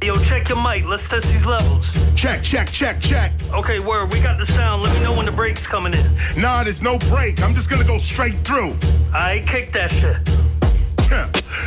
Yo, check your mic. Let's test these levels. Check, check, check, check. Okay, word. We got the sound. Let me know when the break's coming in. Nah, there's no break. I'm just gonna go straight through. Alright, kick that shit.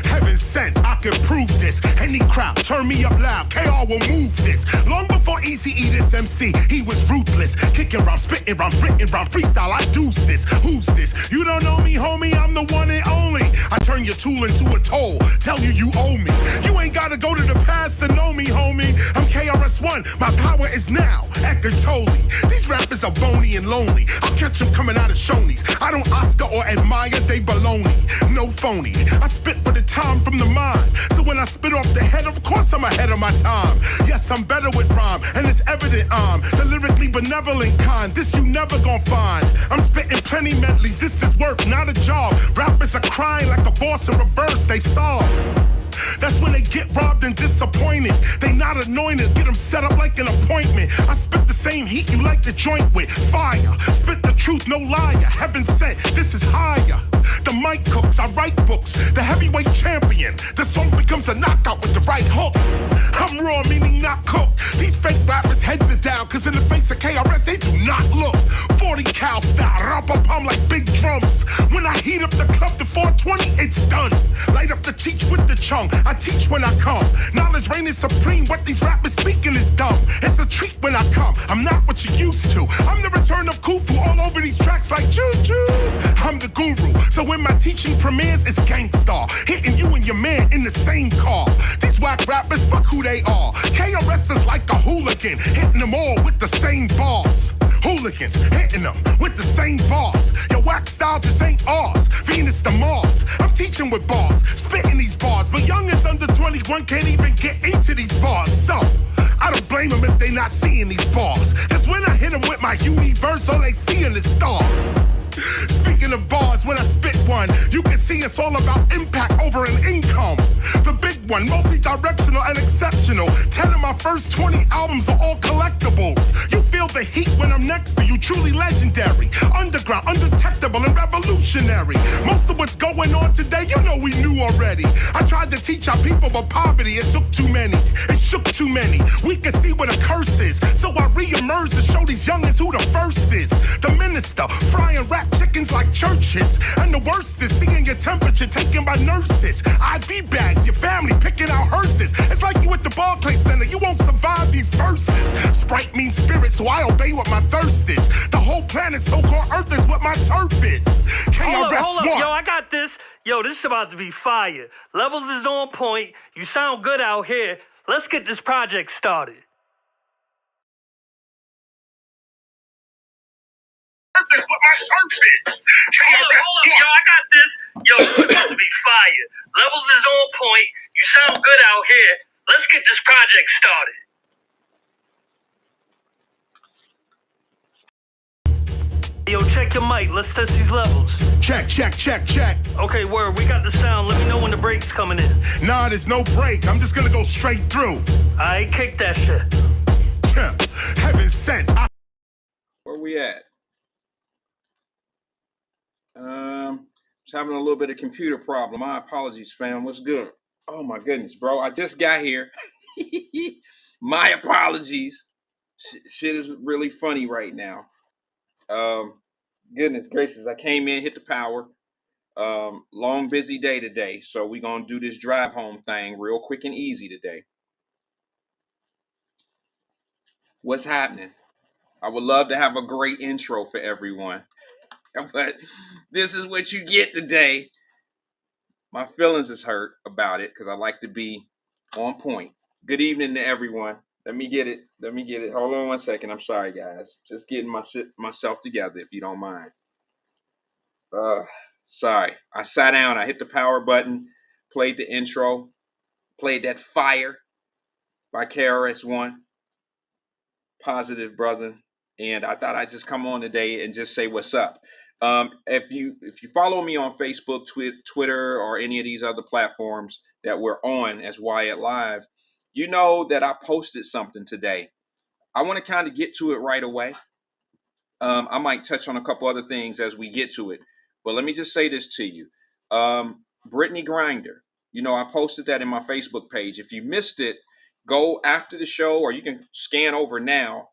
Heaven sent, I can prove this. Any crowd, turn me up loud. KR will move this. Long before Eazy-E, this MC, he was ruthless. Kicking rhymes, spitting rhymes, written rhyme, freestyle. I deuce this. Who's this? You don't know me, homie. I'm the one and only. I turn your tool into a toll. Tell you owe me. You ain't gotta go to the past to know me, homie. I'm KRS-One. My power is now. Eckhart Tolle. These rappers are bony and lonely. I'll catch them coming out of Shoney's. I don't Oscar or admire, they baloney. No phony. I spit for the time from the mind. So when I spit off the head, of course I'm ahead of my time. Yes, I'm better with rhyme, and it's evident I'm the lyrically benevolent kind. This you never gon' find. I'm spitting plenty medleys. This is work, not a job. Rappers are crying like a boss in reverse. They solve. That's when they get robbed and disappointed. They not anointed, get them set up like an appointment. I spit the same heat you like to joint with. Fire, spit the truth, no liar. Heaven sent, this is higher. The mic cooks, I write books. The heavyweight champion. The song becomes a knockout with the right hook. I'm raw, meaning not cooked. These fake rappers heads are down, cause in the face of KRS, they do not look. 40 cal style, rap-a-pum like big drums. When I heat up the club to 420, it's done. Light up the teach with the chung. I teach when I come. Knowledge reign is supreme. What these rappers speaking is dumb. It's a treat when I come. I'm not what you used to. I'm the return of Khufu all over these tracks like choo-choo. I'm the guru. So when my teaching premieres, it's gangstar. Hitting you and your man in the same car. These whack rappers, fuck who they are. KRS is like a hooligan. Hitting them all with the same bars. Hooligans hitting them with the same bars. Your whack style just ain't ours. Venus to Mars. I'm teaching with bars, spitting these bars, but youngins under 21 can't even get into these bars. So I don't blame them if they not seeing these bars. Cause when I hit them with my universe, all they seeing is stars. Speaking of bars, when I spit one, you can see it's all about impact over an income. The big one, multi-directional and exceptional. 10 of my first 20 albums are all collectibles. You feel the heat when I'm next to you, truly legendary. Underground, undetectable, and revolutionary. Most of what's going on today, you know we knew already. I tried to teach our people, but poverty, it took too many. It shook too many. We can see what a curse is. So I re-emerge to show these youngins who the first is. The minister, frying rap chickens like churches. And the worst is seeing your temperature taken by nurses. IV bags, your family picking out hearses. It's like you at the Barclays Center, you won't survive these verses. Sprite means spirit, so I obey what my thirst is. The whole planet, so-called Earth, is what my turf is. Hold up. Yo, I got this. Yo, this is about to be fire. Levels is on point. You sound good out here. Let's get this project started. Is what my turf is. Hold up. Yo, I got this. Yo, this is about to be fire. Levels is on point. You sound good out here. Let's get this project started. Yo, check your mic. Let's test these levels. Check, check, check, check. Okay, word. We got the sound. Let me know when the break's coming in. Nah, there's no break. I'm just gonna go straight through. Alright, kick that shit. Heaven sent. Where we at? Just having a little bit of computer problem. My apologies, fam. What's good? Oh my goodness, bro. I just got here. My apologies. Shit is really funny right now. Goodness gracious. I came in, hit the power. Long, busy day today. So we're going to do this drive home thing real quick and easy today. What's happening? I would love to have a great intro for everyone. But this is what you get today. My feelings is hurt about it because I like to be on point. Good evening to everyone. Let me get it. Hold on 1 second. I'm sorry, guys. Just getting myself together, if you don't mind. Sorry. I sat down. I hit the power button, played the intro, played that Fire by KRS-One. Positive, brother. And I thought I'd just come on today and just say what's up. If you follow me on Facebook, Twitter, or any of these other platforms that we're on as Wyatt-Live, you know that I posted something today. I want to kind of get to it right away. I might touch on a couple other things as we get to it. But let me just say this to you. Brittany Grinder, you know, I posted that in my Facebook page. If you missed it, Go after the show, or you can scan over now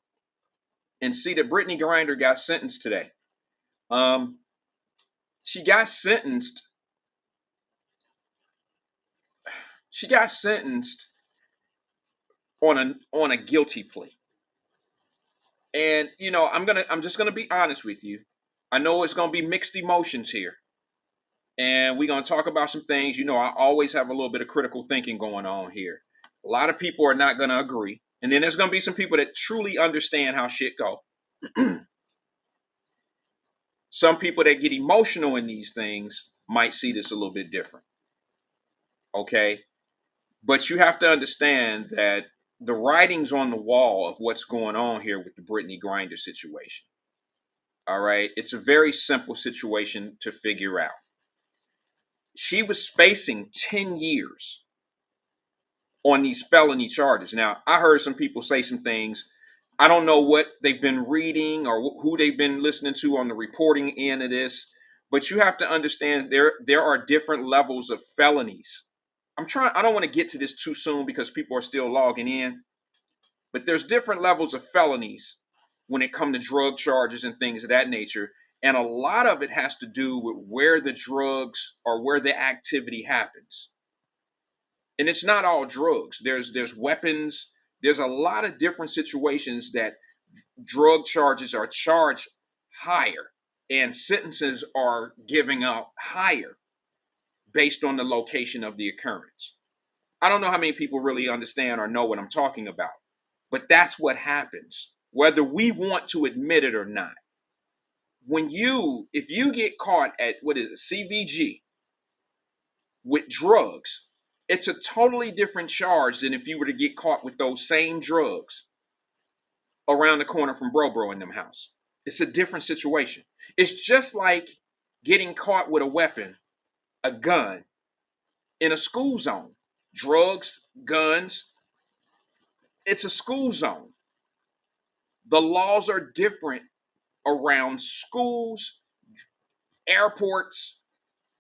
and see that Brittany Griner got sentenced today. She got sentenced. She got sentenced on a guilty plea. And I'm just gonna be honest with you. I know it's gonna be mixed emotions here. And we're gonna talk about some things. I always have a little bit of critical thinking going on here. A lot of people are not gonna agree. And then there's gonna be some people that truly understand how shit go. Some people that get emotional in these things might see this a little bit different. Okay. But you have to understand that the writing's on the wall of what's going on here with the Brittany Griner situation. All right. It's a very simple situation to figure out. She was facing 10 years on these felony charges. Now, I heard some people say some things. I don't know what they've been reading or who they've been listening to on the reporting end of this, but you have to understand there are different levels of felonies. I don't want to get to this too soon because people are still logging in, but there's different levels of felonies when it comes to drug charges and things of that nature. And a lot of it has to do with where the drugs or where the activity happens. And it's not all drugs. There's weapons. There's a lot of different situations that drug charges are charged higher and sentences are giving up higher based on the location of the occurrence. I don't know how many people really understand or know what I'm talking about, but that's what happens, whether we want to admit it or not. If you get caught at CVG with drugs, it's a totally different charge than if you were to get caught with those same drugs around the corner from Bro in them house. It's a different situation. It's just like getting caught with a weapon, a gun, in a school zone. Drugs, guns, it's a school zone. The laws are different around schools, airports,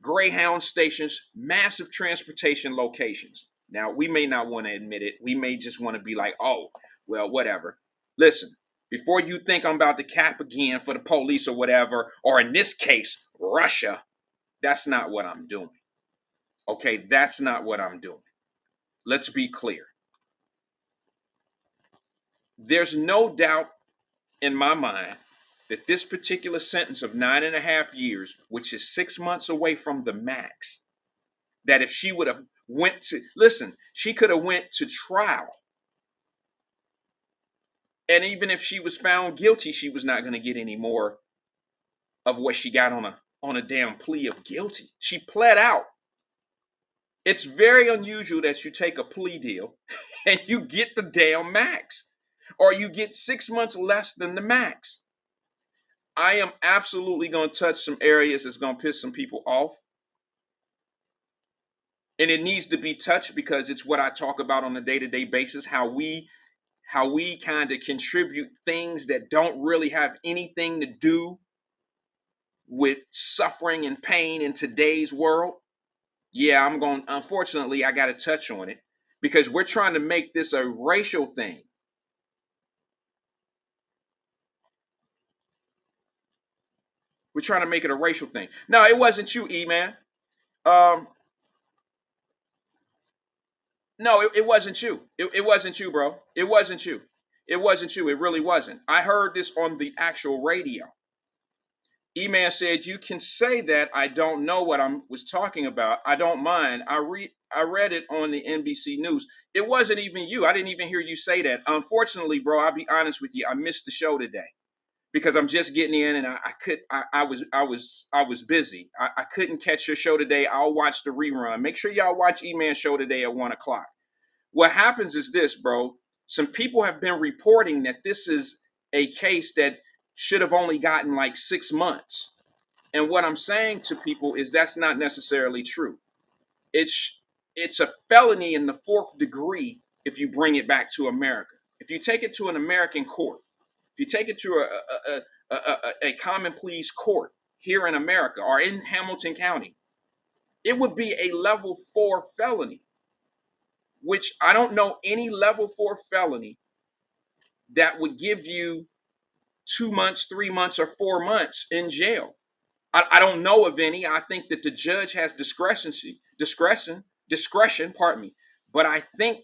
Greyhound stations, massive transportation locations. Now, we may not want to admit it. We may just want to be like, oh, well, whatever. Listen, before you think I'm about to cap again for the police or whatever, or in this case, Russia, that's not what I'm doing. Okay, that's not what I'm doing. Let's be clear. There's no doubt in my mind that this particular sentence of 9.5 years, which is 6 months away from the max, that if she would have she could have went to trial. And even if she was found guilty, she was not going to get any more of what she got on a damn plea of guilty. She pled out. It's very unusual that you take a plea deal and you get the damn max, or you get 6 months less than the max. I am absolutely going to touch some areas that's going to piss some people off. And it needs to be touched because it's what I talk about on a day-to-day basis, how we kind of contribute things that don't really have anything to do with suffering and pain in today's world. Yeah, unfortunately, I got to touch on it because we're trying to make this a racial thing. We're trying to make it a racial thing. No, it wasn't you, E-Man. No, it wasn't you. It wasn't you, bro. It wasn't you. It wasn't you. It really wasn't. I heard this on the actual radio. E-Man said, you can say that I don't know what I was talking about. I don't mind. I read it on the NBC News. It wasn't even you. I didn't even hear you say that. Unfortunately, bro, I'll be honest with you. I missed the show today because I'm just getting in and I was busy. I couldn't catch your show today. I'll watch the rerun. Make sure y'all watch E-Man's show today at 1:00. What happens is this, bro. Some people have been reporting that this is a case that should have only gotten like 6 months. And what I'm saying to people is that's not necessarily true. It's a felony in the 4th degree if you bring it back to America. If you take it to an American court, if you take it to a common pleas court here in America or in Hamilton County, it would be a level 4 felony. which I don't know any level 4 felony that would give you 2 months, 3 months, or 4 months in jail. I don't know of any. I think that the judge has discretion, pardon me. But I think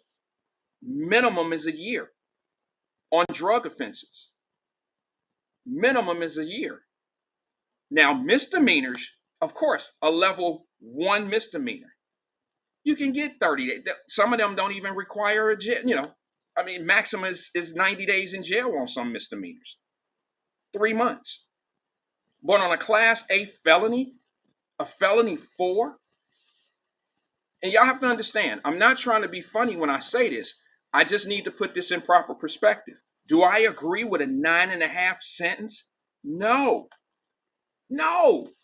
minimum is a year on drug offenses. Minimum is a year. Now, misdemeanors, of course, a level 1 misdemeanor, you can get 30 days. Some of them don't even require a jail, maximum is 90 days in jail on some misdemeanors. 3 months. But on a class A felony, a felony 4, and y'all have to understand, I'm not trying to be funny when I say this. I just need to put this in proper perspective. Do I agree with a 9.5 sentence? No.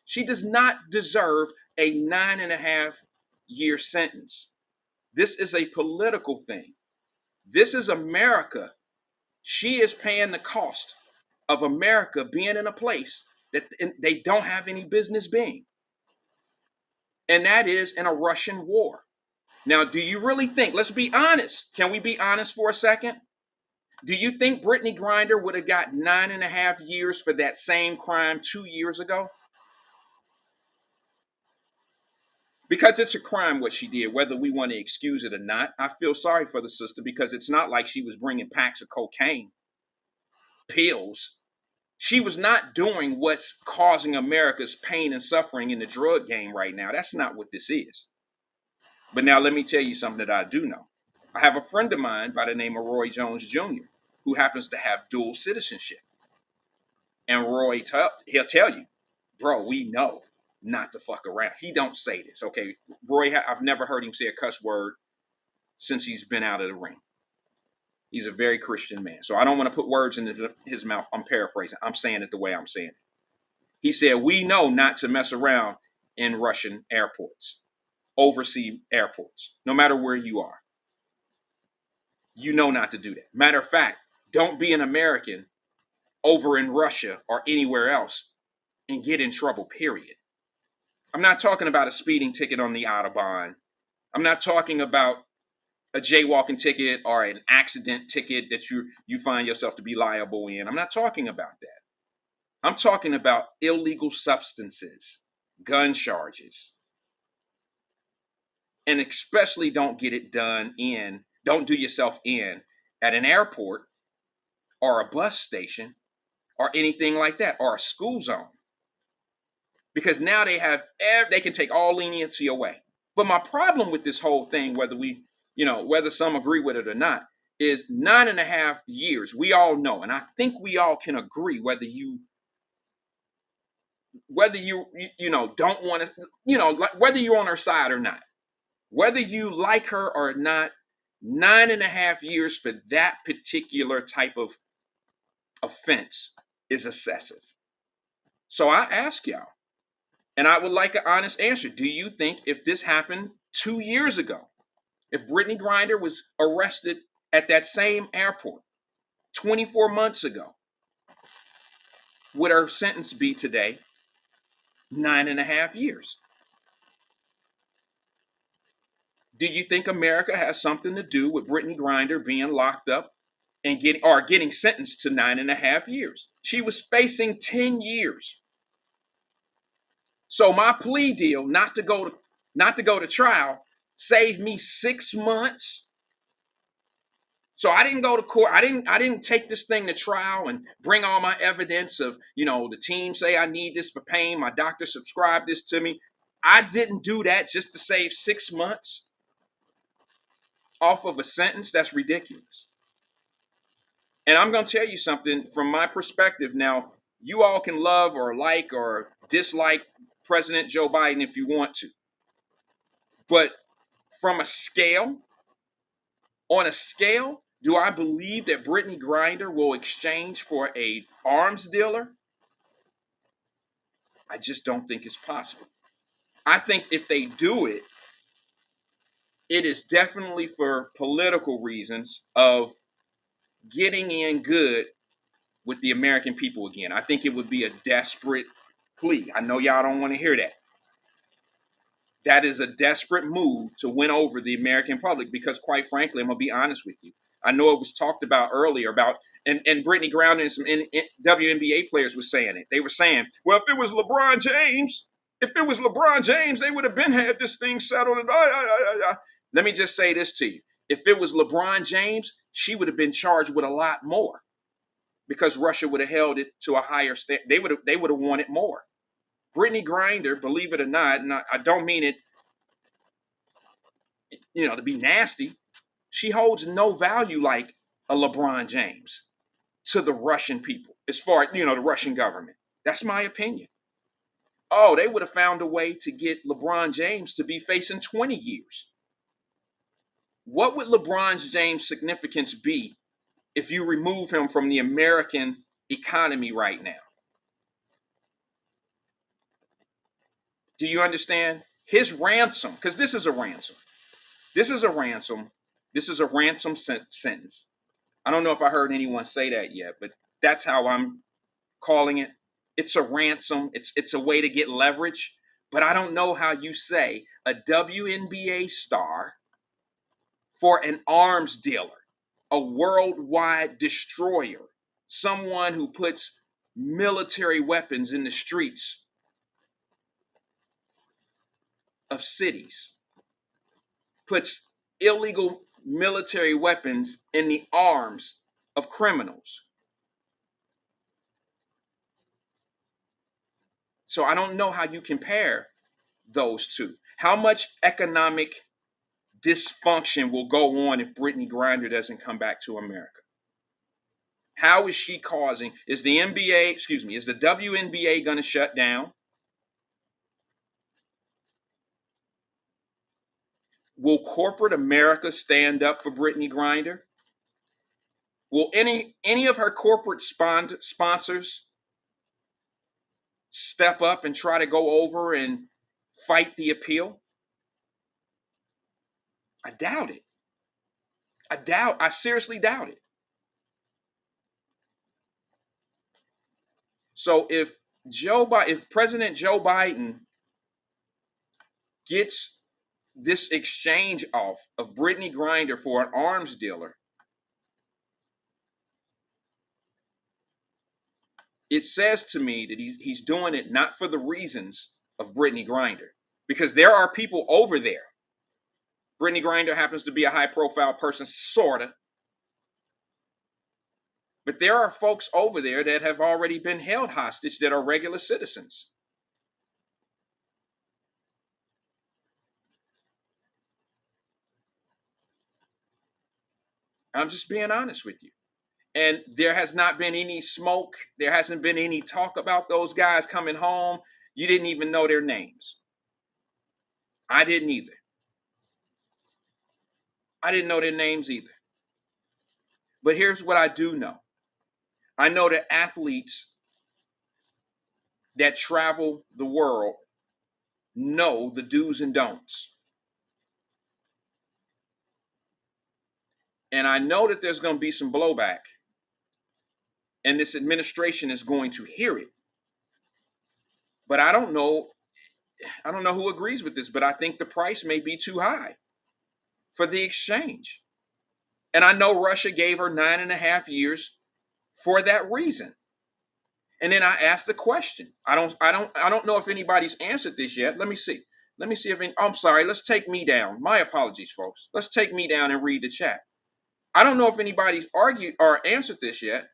She does not deserve a 9.5 year sentence. This is a political thing. This is America. She is paying the cost of America being in a place that they don't have any business being. And that is in a Russian war. Now, do you really think, let's be honest. Can we be honest for a second? Do you think Brittany Griner would have got 9.5 years for that same crime 2 years ago? Because it's a crime what she did, whether we want to excuse it or not. I feel sorry for the sister because it's not like she was bringing packs of cocaine, pills. She was not doing what's causing America's pain and suffering in the drug game right now. That's not what this is. But now let me tell you something that I do know. I have a friend of mine by the name of Roy Jones Jr. who happens to have dual citizenship. And Roy, he'll tell you, bro, we know not to fuck around. He don't say this, okay? Roy, I've never heard him say a cuss word since he's been out of the ring. He's a very Christian man. So I don't want to put words into his mouth. I'm paraphrasing. I'm saying it the way I'm saying it. He said, we know not to mess around in Russian airports, overseas airports, no matter where you are. You know not to do that. Matter of fact, don't be an American over in Russia or anywhere else and get in trouble, period. I'm not talking about a speeding ticket on the Autobahn. I'm not talking about a jaywalking ticket or an accident ticket that you find yourself to be liable in. I'm not talking about that. I'm talking about illegal substances, gun charges. And especially don't do yourself in at an airport or a bus station or anything like that, or a school zone. Because now they can take all leniency away. But my problem with this whole thing, whether some agree with it or not, is 9.5 years. We all know, and I think we all can agree, whether you don't want to, whether you're on her side or not, whether you like her or not, 9.5 years for that particular type of offense is excessive. So I ask y'all, and I would like an honest answer. Do you think if this happened 2 years ago, if Brittany Griner was arrested at that same airport 24 months ago, would her sentence be today 9.5 years? Do you think America has something to do with Brittany Griner being locked up and getting sentenced to 9.5 years? She was facing 10 years. So my plea deal not to go to trial saved me 6 months. So I didn't go to court. I didn't take this thing to trial and bring all my evidence of, the team say I need this for pain. My doctor subscribed this to me. I didn't do that just to save 6 months off of a sentence. That's ridiculous. And I'm going to tell you something from my perspective. Now, you all can love or like or dislike President Joe Biden if you want to. But on a scale, do I believe that Brittany Griner will exchange for an arms dealer? I just don't think it's possible. I think if they do it, it is definitely for political reasons of getting in good with the American people again. I think it would be a desperate plea. I know y'all don't want to hear that. That is a desperate move to win over the American public because, quite frankly, I'm going to be honest with you. I know it was talked about earlier about, and Brittany Griner and some WNBA players were saying it. They were saying, well, if it was LeBron James, they would have been had this thing settled. Let me just say this to you. If it was LeBron James, she would have been charged with a lot more because Russia would have held it to a higher standard. They would have wanted more. Brittany Griner, believe it or not, and I don't mean it, to be nasty. She holds no value like a LeBron James to the Russian people, as far as, the Russian government. That's my opinion. Oh, they would have found a way to get LeBron James to be facing 20 years. What would LeBron James' significance be if you remove him from the American economy right now? Do you understand? His ransom, because this is a ransom. This is a ransom. This is a ransom sentence. I don't know if I heard anyone say that yet, but that's how I'm calling it. It's a ransom. It's a way to get leverage. But I don't know how you say a WNBA star for an arms dealer, a worldwide destroyer, someone who puts military weapons in the streets of cities, puts illegal military weapons in the arms of criminals. So I don't know how you compare those two. How much economic dysfunction will go on if Brittany Griner doesn't come back to America? How is she causing, is the WNBA going to shut down? Will corporate America stand up for Brittany Griner? Will any of her corporate sponsors step up and try to go over and fight the appeal? I doubt it. I seriously doubt it. So if President Joe Biden gets this exchange off of Brittany Griner for an arms dealer, it says to me that he's doing it not for the reasons of Brittany Griner, because there are people over there. Brittany Griner happens to be a high-profile person, sorta. But there are folks over there that have already been held hostage that are regular citizens. I'm just being honest with you. And there has not been any smoke. There hasn't been any talk about those guys coming home. You didn't even know their names. I didn't either. I didn't know their names either. But here's what I do know. I know that athletes that travel the world know the do's and don'ts. And I know that there's going to be some blowback. And this administration is going to hear it. But I don't know who agrees with this, but I think the price may be too high for the exchange. And I know Russia gave her 9.5 years for that reason. And then I asked the question. I don't know if anybody's answered this yet. Let me see. I'm sorry. Let's take me down. My apologies, folks. Let's take me down and read the chat. I don't know if anybody's argued or answered this yet,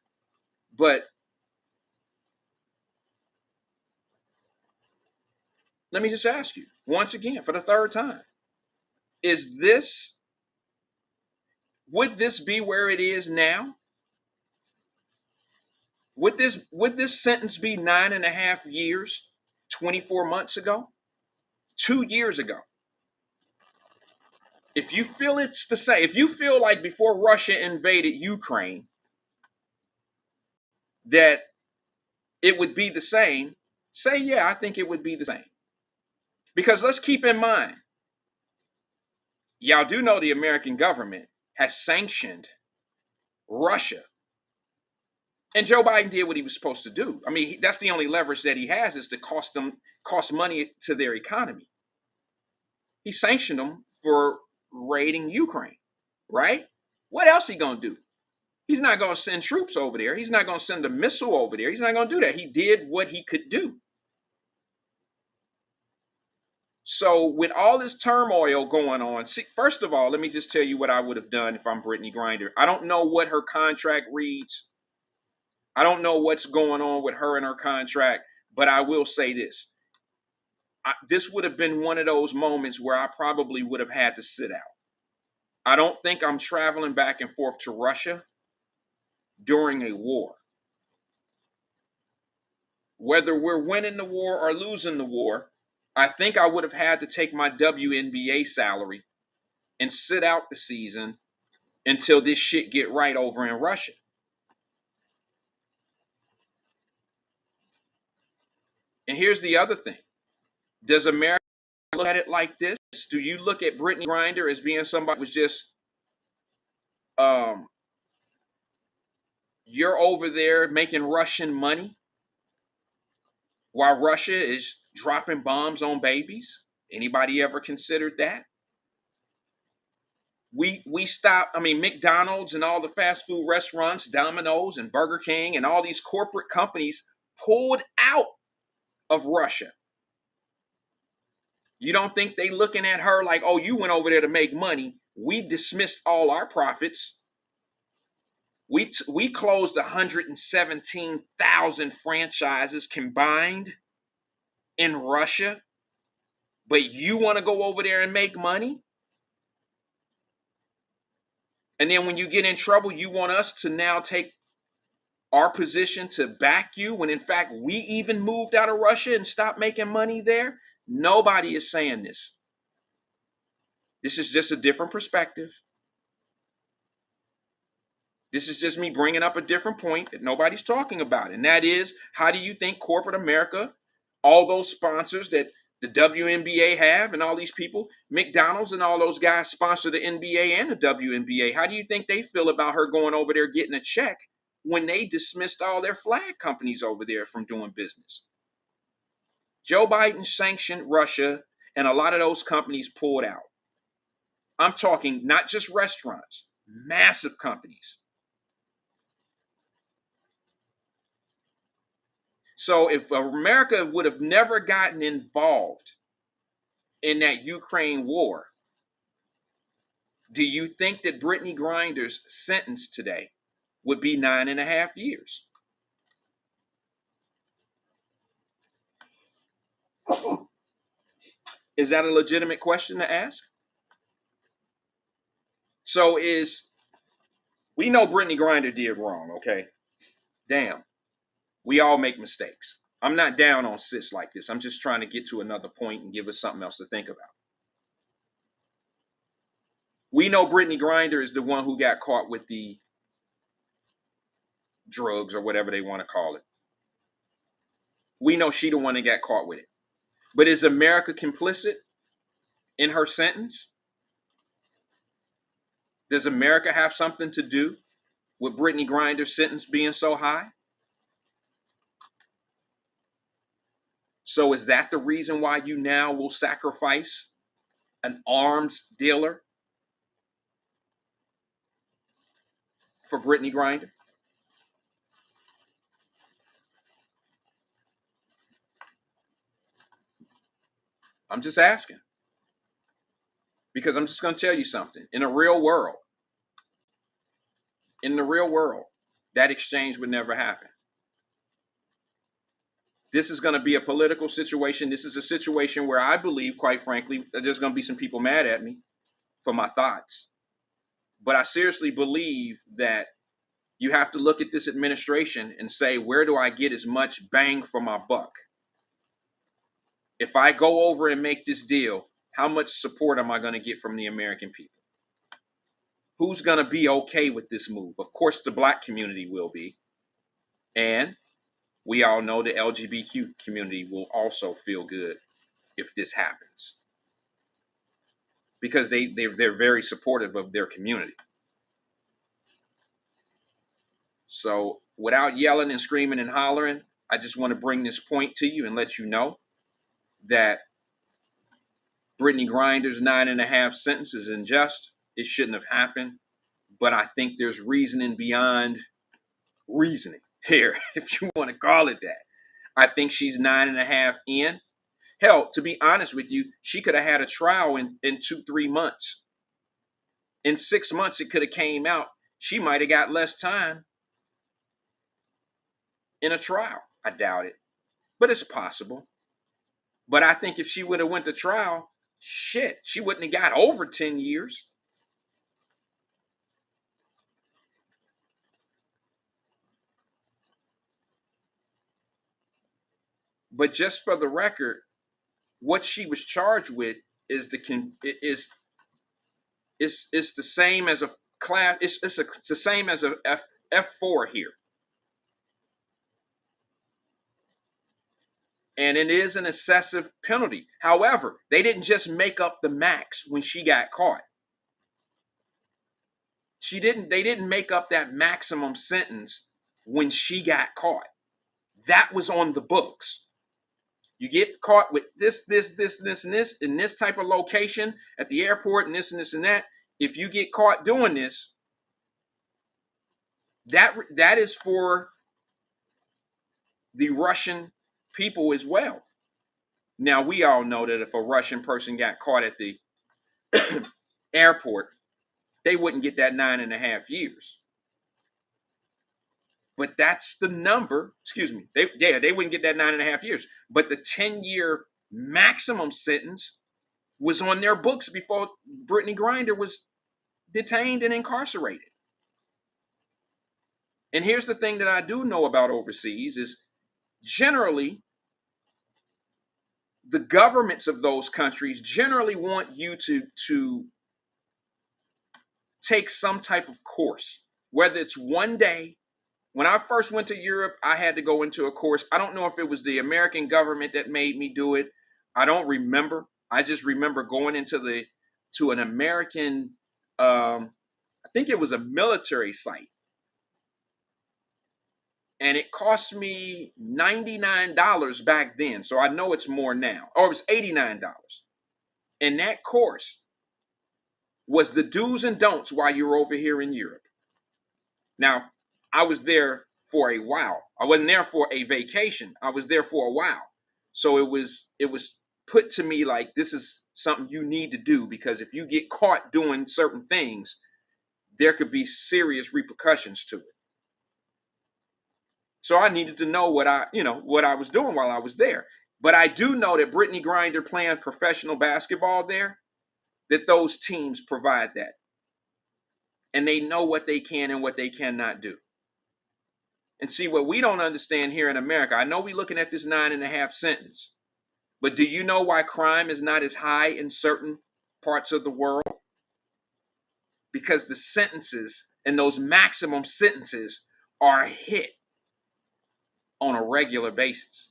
but let me just ask you once again for the third time. Would this be where it is now? Would this sentence be 9.5 years, 24 months ago, 2 years ago? If you feel it's the same, if you feel like before Russia invaded Ukraine that it would be the same, say, yeah, I think it would be the same. Because let's keep in mind, y'all do know the American government has sanctioned Russia. And Joe Biden did what he was supposed to do. I mean, that's the only leverage that he has, is to cost money to their economy. He sanctioned them for raiding Ukraine, right? What else he gonna do? He's not gonna send troops over there. He's not gonna send a missile over there. He's not gonna do that. He did what he could do. So with all this turmoil going on, see, first of all, let me just tell you what I would have done if I'm Brittany Griner. I don't know what her contract reads. I don't know what's going on with her and her contract, but I will say this. This would have been one of those moments where I probably would have had to sit out. I don't think I'm traveling back and forth to Russia during a war. Whether we're winning the war or losing the war, I think I would have had to take my WNBA salary and sit out the season until this shit get right over in Russia. And here's the other thing. Does America look at it like this? Do you look at Brittany Griner as being somebody who was just, you're over there making Russian money while Russia is dropping bombs on babies? Anybody ever considered that? We stopped, McDonald's and all the fast food restaurants, Domino's and Burger King and all these corporate companies pulled out of Russia. You don't think they looking at her like, oh, you went over there to make money. We dismissed all our profits. We closed 117,000 franchises combined in Russia, but you want to go over there and make money? And then when you get in trouble, you want us to now take our position to back you when in fact we even moved out of Russia and stopped making money there? Nobody is saying this. This is just a different perspective. This is just me bringing up a different point that nobody's talking about. And that is, how do you think corporate America, all those sponsors that the WNBA have and all these people, McDonald's and all those guys sponsor the NBA and the WNBA. How do you think they feel about her going over there getting a check when they dismissed all their flag companies over there from doing business? Joe Biden sanctioned Russia and a lot of those companies pulled out. I'm talking not just restaurants, massive companies. So if America would have never gotten involved in that Ukraine war, do you think that Brittany Griner's sentence today would be 9.5 years? Is that a legitimate question to ask? So we know Brittany Griner did wrong, okay? Damn. We all make mistakes. I'm not down on sis like this. I'm just trying to get to another point and give us something else to think about. We know Brittany Griner is the one who got caught with the drugs or whatever they want to call it. We know she the one that got caught with it. But is America complicit in her sentence? Does America have something to do with Brittany Griner's sentence being so high? So is that the reason why you now will sacrifice an arms dealer for Brittany Griner? I'm just asking. Because I'm just going to tell you something. In the real world, that exchange would never happen. This is going to be a political situation. This is a situation where I believe, quite frankly, that there's going to be some people mad at me for my thoughts. But I seriously believe that you have to look at this administration and say, where do I get as much bang for my buck? If I go over and make this deal, how much support am I going to get from the American people? Who's going to be okay with this move? Of course, the Black community will be. And we all know the LGBTQ community will also feel good if this happens, because they're very supportive of their community. So without yelling and screaming and hollering, I just want to bring this point to you and let you know that Brittany Grinder's 9.5 sentence is unjust. It shouldn't have happened. But I think there's reasoning beyond reasoning here, if you want to call it that. I think she's 9.5 in. Hell, to be honest with you, she could have had a trial in 2-3 months. In 6 months, it could have came out. She might have got less time in a trial. I doubt it, but it's possible. But I think if she would have went to trial, shit, she wouldn't have got over 10 years. But just for the record, what she was charged with is the same as a class. It's the same as a F4 here, and it is an excessive penalty. However, they didn't just make up the max when she got caught. They didn't make up that maximum sentence when she got caught. That was on the books. You get caught with this, and this in this type of location at the airport and this and that. If you get caught doing this, that is for the Russian people as well. Now, we all know that if a Russian person got caught at the airport, they wouldn't get that 9.5 years. But that's the number. Excuse me. They wouldn't get that 9.5 years. But the 10-year maximum sentence was on their books before Brittany Grinder was detained and incarcerated. And here's the thing that I do know about overseas is generally the governments of those countries generally want you to take some type of course, whether it's one day. When I first went to Europe, I had to go into a course. I don't know if it was the American government that made me do it. I don't remember. I just remember going into an American, I think it was a military site. And it cost me $99 back then. So I know it's more now. Or it was $89. And that course was the do's and don'ts while you're over here in Europe. Now, I was there for a while. I wasn't there for a vacation. I was there for a while. So it was put to me like, this is something you need to do, because if you get caught doing certain things, there could be serious repercussions to it. So I needed to know what I was doing while I was there. But I do know that Brittany Grinder playing professional basketball there, that those teams provide that. And they know what they can and what they cannot do. And see, what we don't understand here in America, I know we're looking at this 9.5 sentence, but do you know why crime is not as high in certain parts of the world? Because the sentences and those maximum sentences are hit on a regular basis.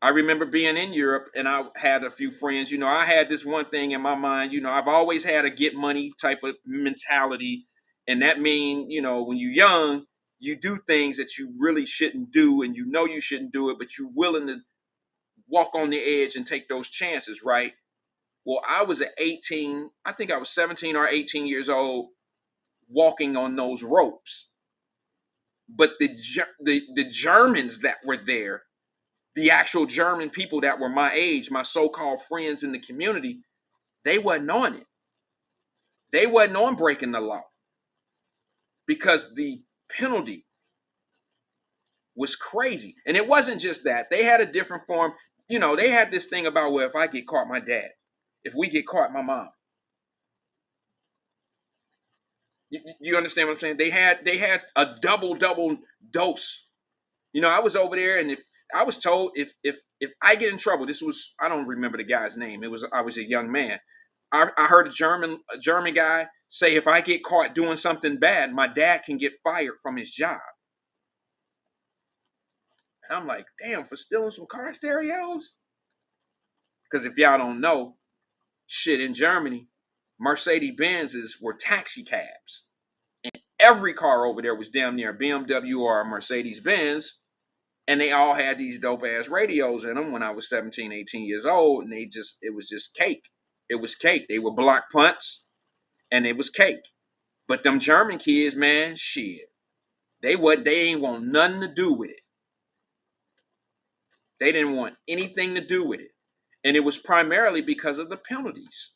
I remember being in Europe and I had a few friends, I had this one thing in my mind, I've always had a get money type of mentality. And that means, when you're young, you do things that you really shouldn't do, and you shouldn't do it, but you're willing to walk on the edge and take those chances, right? Well, I was at 18, I think I was 17 or 18 years old, walking on those ropes. But the Germans that were there, the actual German people that were my age, my so-called friends in the community, they wasn't on it. They wasn't on breaking the law. Because the penalty was crazy. And it wasn't just that. They had a different form. They had this thing about, well, if I get caught, my dad. If we get caught, my mom. You understand what I'm saying? They had a double dose. I was over there, and if I was told if I get in trouble, I don't remember the guy's name. I was a young man. I heard a German guy say, if I get caught doing something bad, my dad can get fired from his job. And I'm like, damn, for stealing some car stereos? Because if y'all don't know, shit, in Germany, Mercedes-Benzes were taxi cabs. And every car over there was damn near a BMW or a Mercedes-Benz. And they all had these dope ass radios in them when I was 17, 18 years old. And it was just cake. It was cake. They were block punts and it was cake. But them German kids, man, shit. They ain't want nothing to do with it. They didn't want anything to do with it. And it was primarily because of the penalties.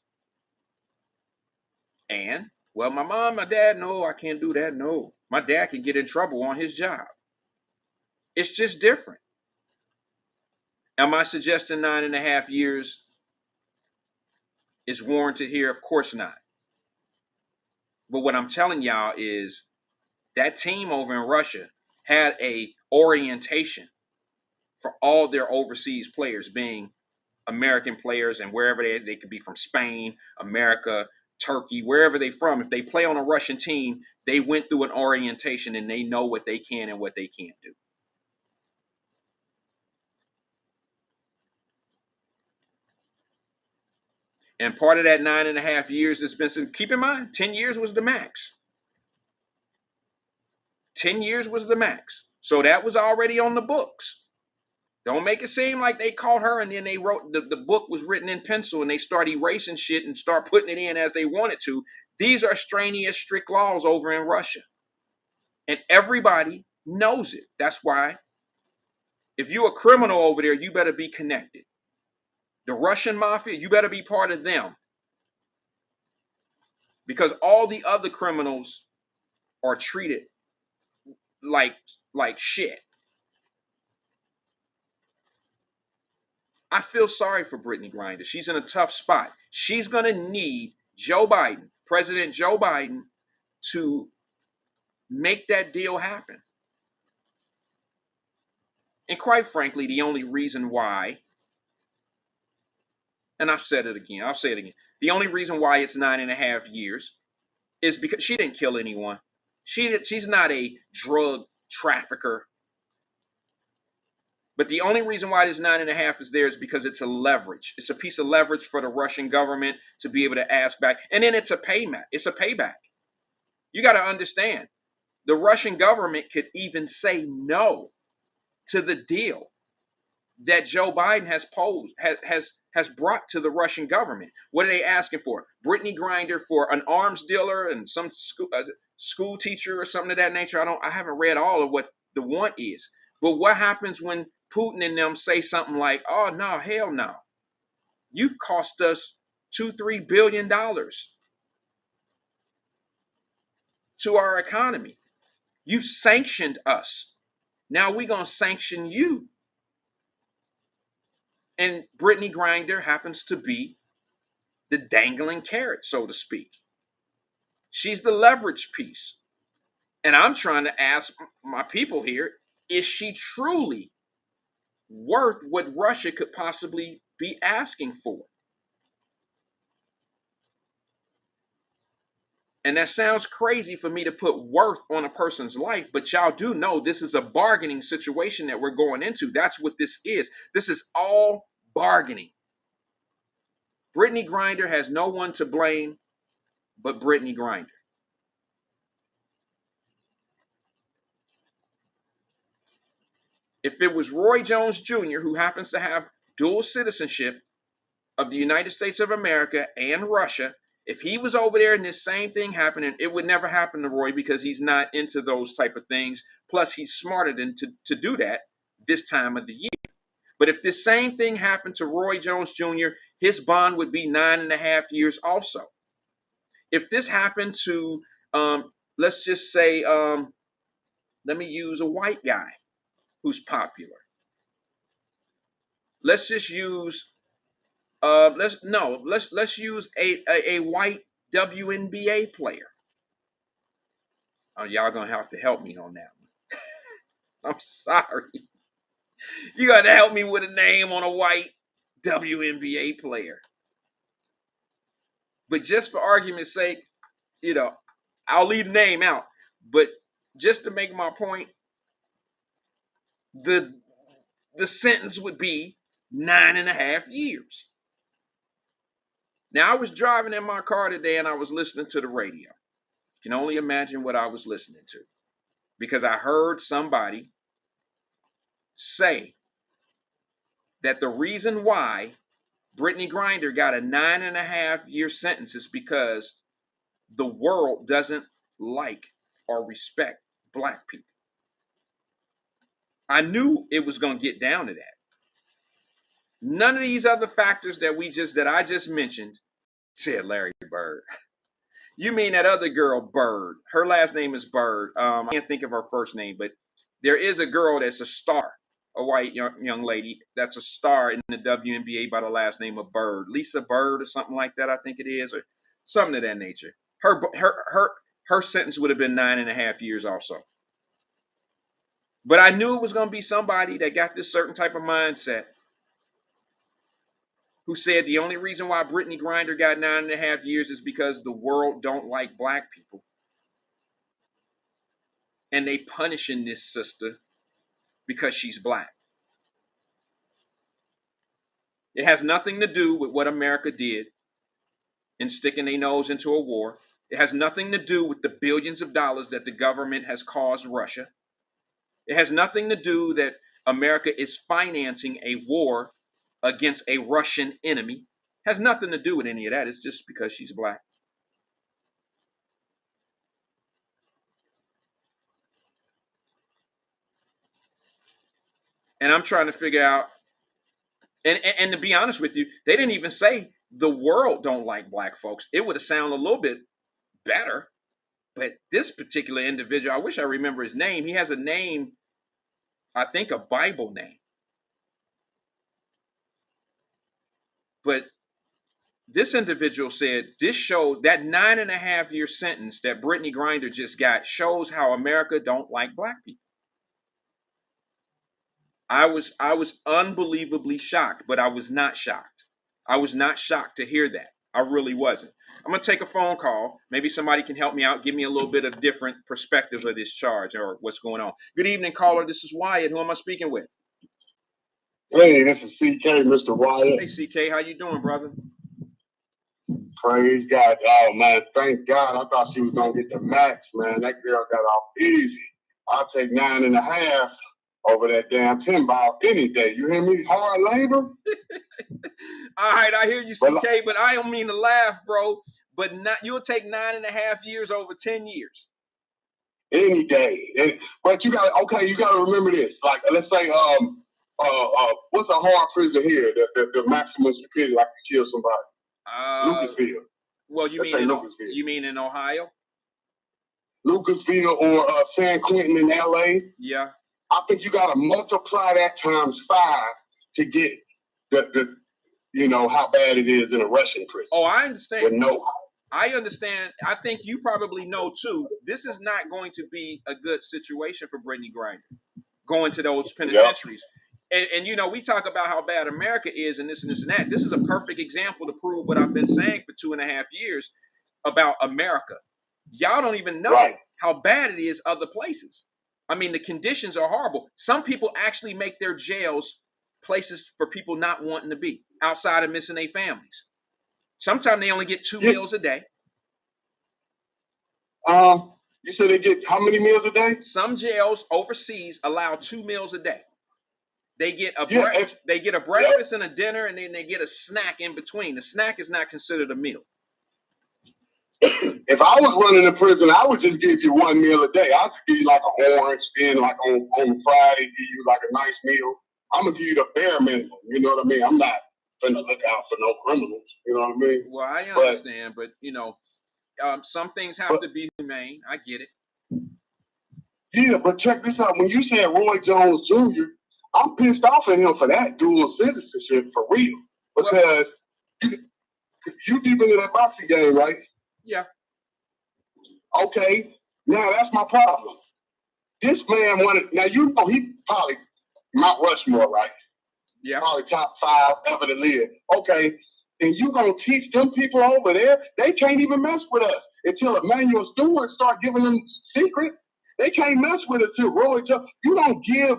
And, well, my mom, my dad, no, I can't do that. No. My dad can get in trouble on his job. It's just different. Am I suggesting 9.5 years is warranted here? Of course not. But what I'm telling y'all is that team over in Russia had a orientation for all their overseas players being American players, and wherever they could be, from Spain, America, Turkey, wherever they from. If they play on a Russian team, they went through an orientation and they know what they can and what they can't do. And part of that 9.5 years has been, keep in mind, 10 years was the max. 10 years was the max. So that was already on the books. Don't make it seem like they caught her and then they wrote, the book was written in pencil and they start erasing shit and start putting it in as they wanted to. These are strenuous, strict laws over in Russia. And everybody knows it. That's why if you're a criminal over there, you better be connected. The Russian mafia, you better be part of them. Because all the other criminals are treated like shit. I feel sorry for Brittany Griner. She's in a tough spot. She's going to need Joe Biden, President Joe Biden, to make that deal happen. And quite frankly, the only reason why, and I've said it again, I'll say it again. The only reason why it's 9.5 years is because she didn't kill anyone. She's not a drug trafficker. But the only reason why this 9.5 is there is because it's a leverage. It's a piece of leverage for the Russian government to be able to ask back. And then it's a payback. It's a payback. You got to understand, the Russian government could even say no to the deal that Joe Biden has brought to the Russian government. What are they asking for? Brittany Griner for an arms dealer and some school teacher or something of that nature. I haven't read all of what the want is. But what happens when Putin and them say something like, oh, no, hell no. You've cost us $2-3 billion to our economy. You've sanctioned us. Now we're going to sanction you. And Brittany Griner happens to be the dangling carrot, so to speak. She's the leverage piece. And I'm trying to ask my people here, is she truly worth what Russia could possibly be asking for? And that sounds crazy for me to put worth on a person's life, but y'all do know this is a bargaining situation that we're going into. That's what this is. This is all bargaining. Brittany Griner has no one to blame but Brittany Griner. If it was Roy Jones Jr., who happens to have dual citizenship of the United States of America and Russia, if he was over there and this same thing happening, it would never happen to Roy because he's not into those type of things. Plus, he's smarter than to do that this time of the year. But if this same thing happened to Roy Jones Jr., his bond would be 9.5 years also. If this happened to, let's just say, let me use a white guy who's popular. Let's just use let's use a white WNBA player. Oh, y'all gonna have to help me on that one. I'm sorry. You got to help me with a name on a white WNBA player. But just for argument's sake, I'll leave the name out. But just to make my point, the sentence would be 9.5 years. Now, I was driving in my car today and I was listening to the radio. You can only imagine what I was listening to, because I heard somebody say that the reason why Brittany Griner got a 9.5-year sentence is because the world doesn't like or respect black people. I knew it was going to get down to that. None of these other factors that I just mentioned, said Larry Bird. You mean that other girl, Bird? Her last name is Bird. I can't think of her first name, but there is a girl that's a star, a white young lady that's a star in the WNBA by the last name of Bird, Lisa Bird or something like that. I think it is, or something of that nature. Her sentence would have been 9.5 years also. But I knew it was going to be somebody that got this certain type of mindset, who said the only reason why Brittany Griner got 9.5 years is because the world don't like black people. And they punishing this sister because she's black. It has nothing to do with what America did in sticking their nose into a war. It has nothing to do with the billions of dollars that the government has caused Russia. It has nothing to do that America is financing a war against a Russian enemy. It has nothing to do with any of that. It's just because she's black. And I'm trying to figure out, and to be honest with you, they didn't even say the world don't like black folks. It would have sounded a little bit better. But this particular individual, I wish I remember his name. He has a name, I think a Bible name. But this individual said this shows that 9.5-year sentence that Brittany Griner just got shows how America don't like black people. I was unbelievably shocked, but I was not shocked. I was not shocked to hear that. I really wasn't. I'm going to take a phone call. Maybe somebody can help me out, give me a little bit of different perspective of this charge or what's going on. Good evening, caller. This is Wyatt. Who am I speaking with? Hey, this is CK, Mr. Wyatt. Hey, CK. How you doing, brother? Praise God. Oh, man, thank God. I thought she was going to get the max, man. That girl got off easy. I'll take 9.5 over that damn 10 ball any day. You hear me? Hard labor. All right, I hear you, CK, but I don't mean to laugh, bro. But you'll take 9.5 years over 10 years. Any day. But you got to remember this. Like, let's say, what's a hard prison here? The maximum security, like to kill somebody. Lucasville. Well, you mean in Ohio? Lucasville or San Quentin in LA. Yeah. I think you got to multiply that times 5 to get the how bad it is in a Russian prison. Oh, I understand. I understand. I think you probably know too. This is not going to be a good situation for Brittany Griner going to those penitentiaries. Yep. And we talk about how bad America is and this and this and that. This is a perfect example to prove what I've been saying for 2.5 years about America. Y'all don't even know how bad it is other places. I mean, the conditions are horrible. Some people actually make their jails places for people not wanting to be, outside of missing their families. Sometimes they only get 2 meals a day. You said they get how many meals a day? Some jails overseas allow 2 meals a day. They get a breakfast and a dinner, and then they get a snack in between. The snack is not considered a meal. If I was running a prison, I would just give you 1 meal a day. I'll just give you like an orange, then like on Friday, give you like a nice meal. I'm going to give you the bare minimum. You know what I mean? I'm not going to look out for no criminals. You know what I mean? Well, I understand, but some things have to be humane. I get it. Yeah, but check this out. When you said Roy Jones Jr., I'm pissed off at him for that dual citizenship for real. Because you deep into that boxing game, right? Yeah. Okay. Now that's my problem. This man wanted. Now he probably Mount Rushmore, right? Yeah. Probably top 5 ever to live. Okay. And you gonna teach them people over there? They can't even mess with us until Emmanuel Stewart start giving them secrets. They can't mess with us till Roy Jones. You don't give.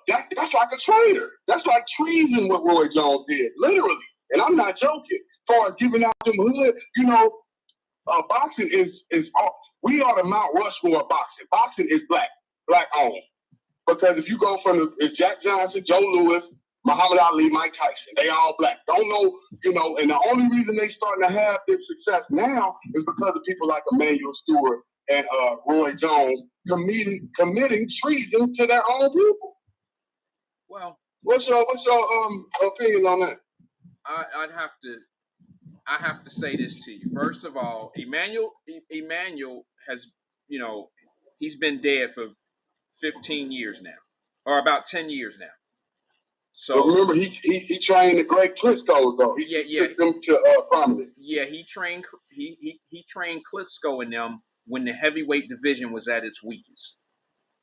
That's like a traitor. That's like treason what Roy Jones did, literally. And I'm not joking. As far as giving out them hood, boxing is we are the Mount Rushmore of boxing. Boxing is black owned. Because if you go from it's Jack Johnson, Joe Louis, Muhammad Ali, Mike Tyson, they all black. Don't know, and the only reason they starting to have this success now is because of people like Emmanuel Stewart and Roy Jones committing treason to their own people. Well, what's your opinion on that? I have to say this to you. First of all, Emmanuel has, he's been dead for 15 years now, or about 10 years now. So but remember, he trained the great Klitschko's though. He took them to prominence. Yeah, he trained Klitschko in them when the heavyweight division was at its weakest.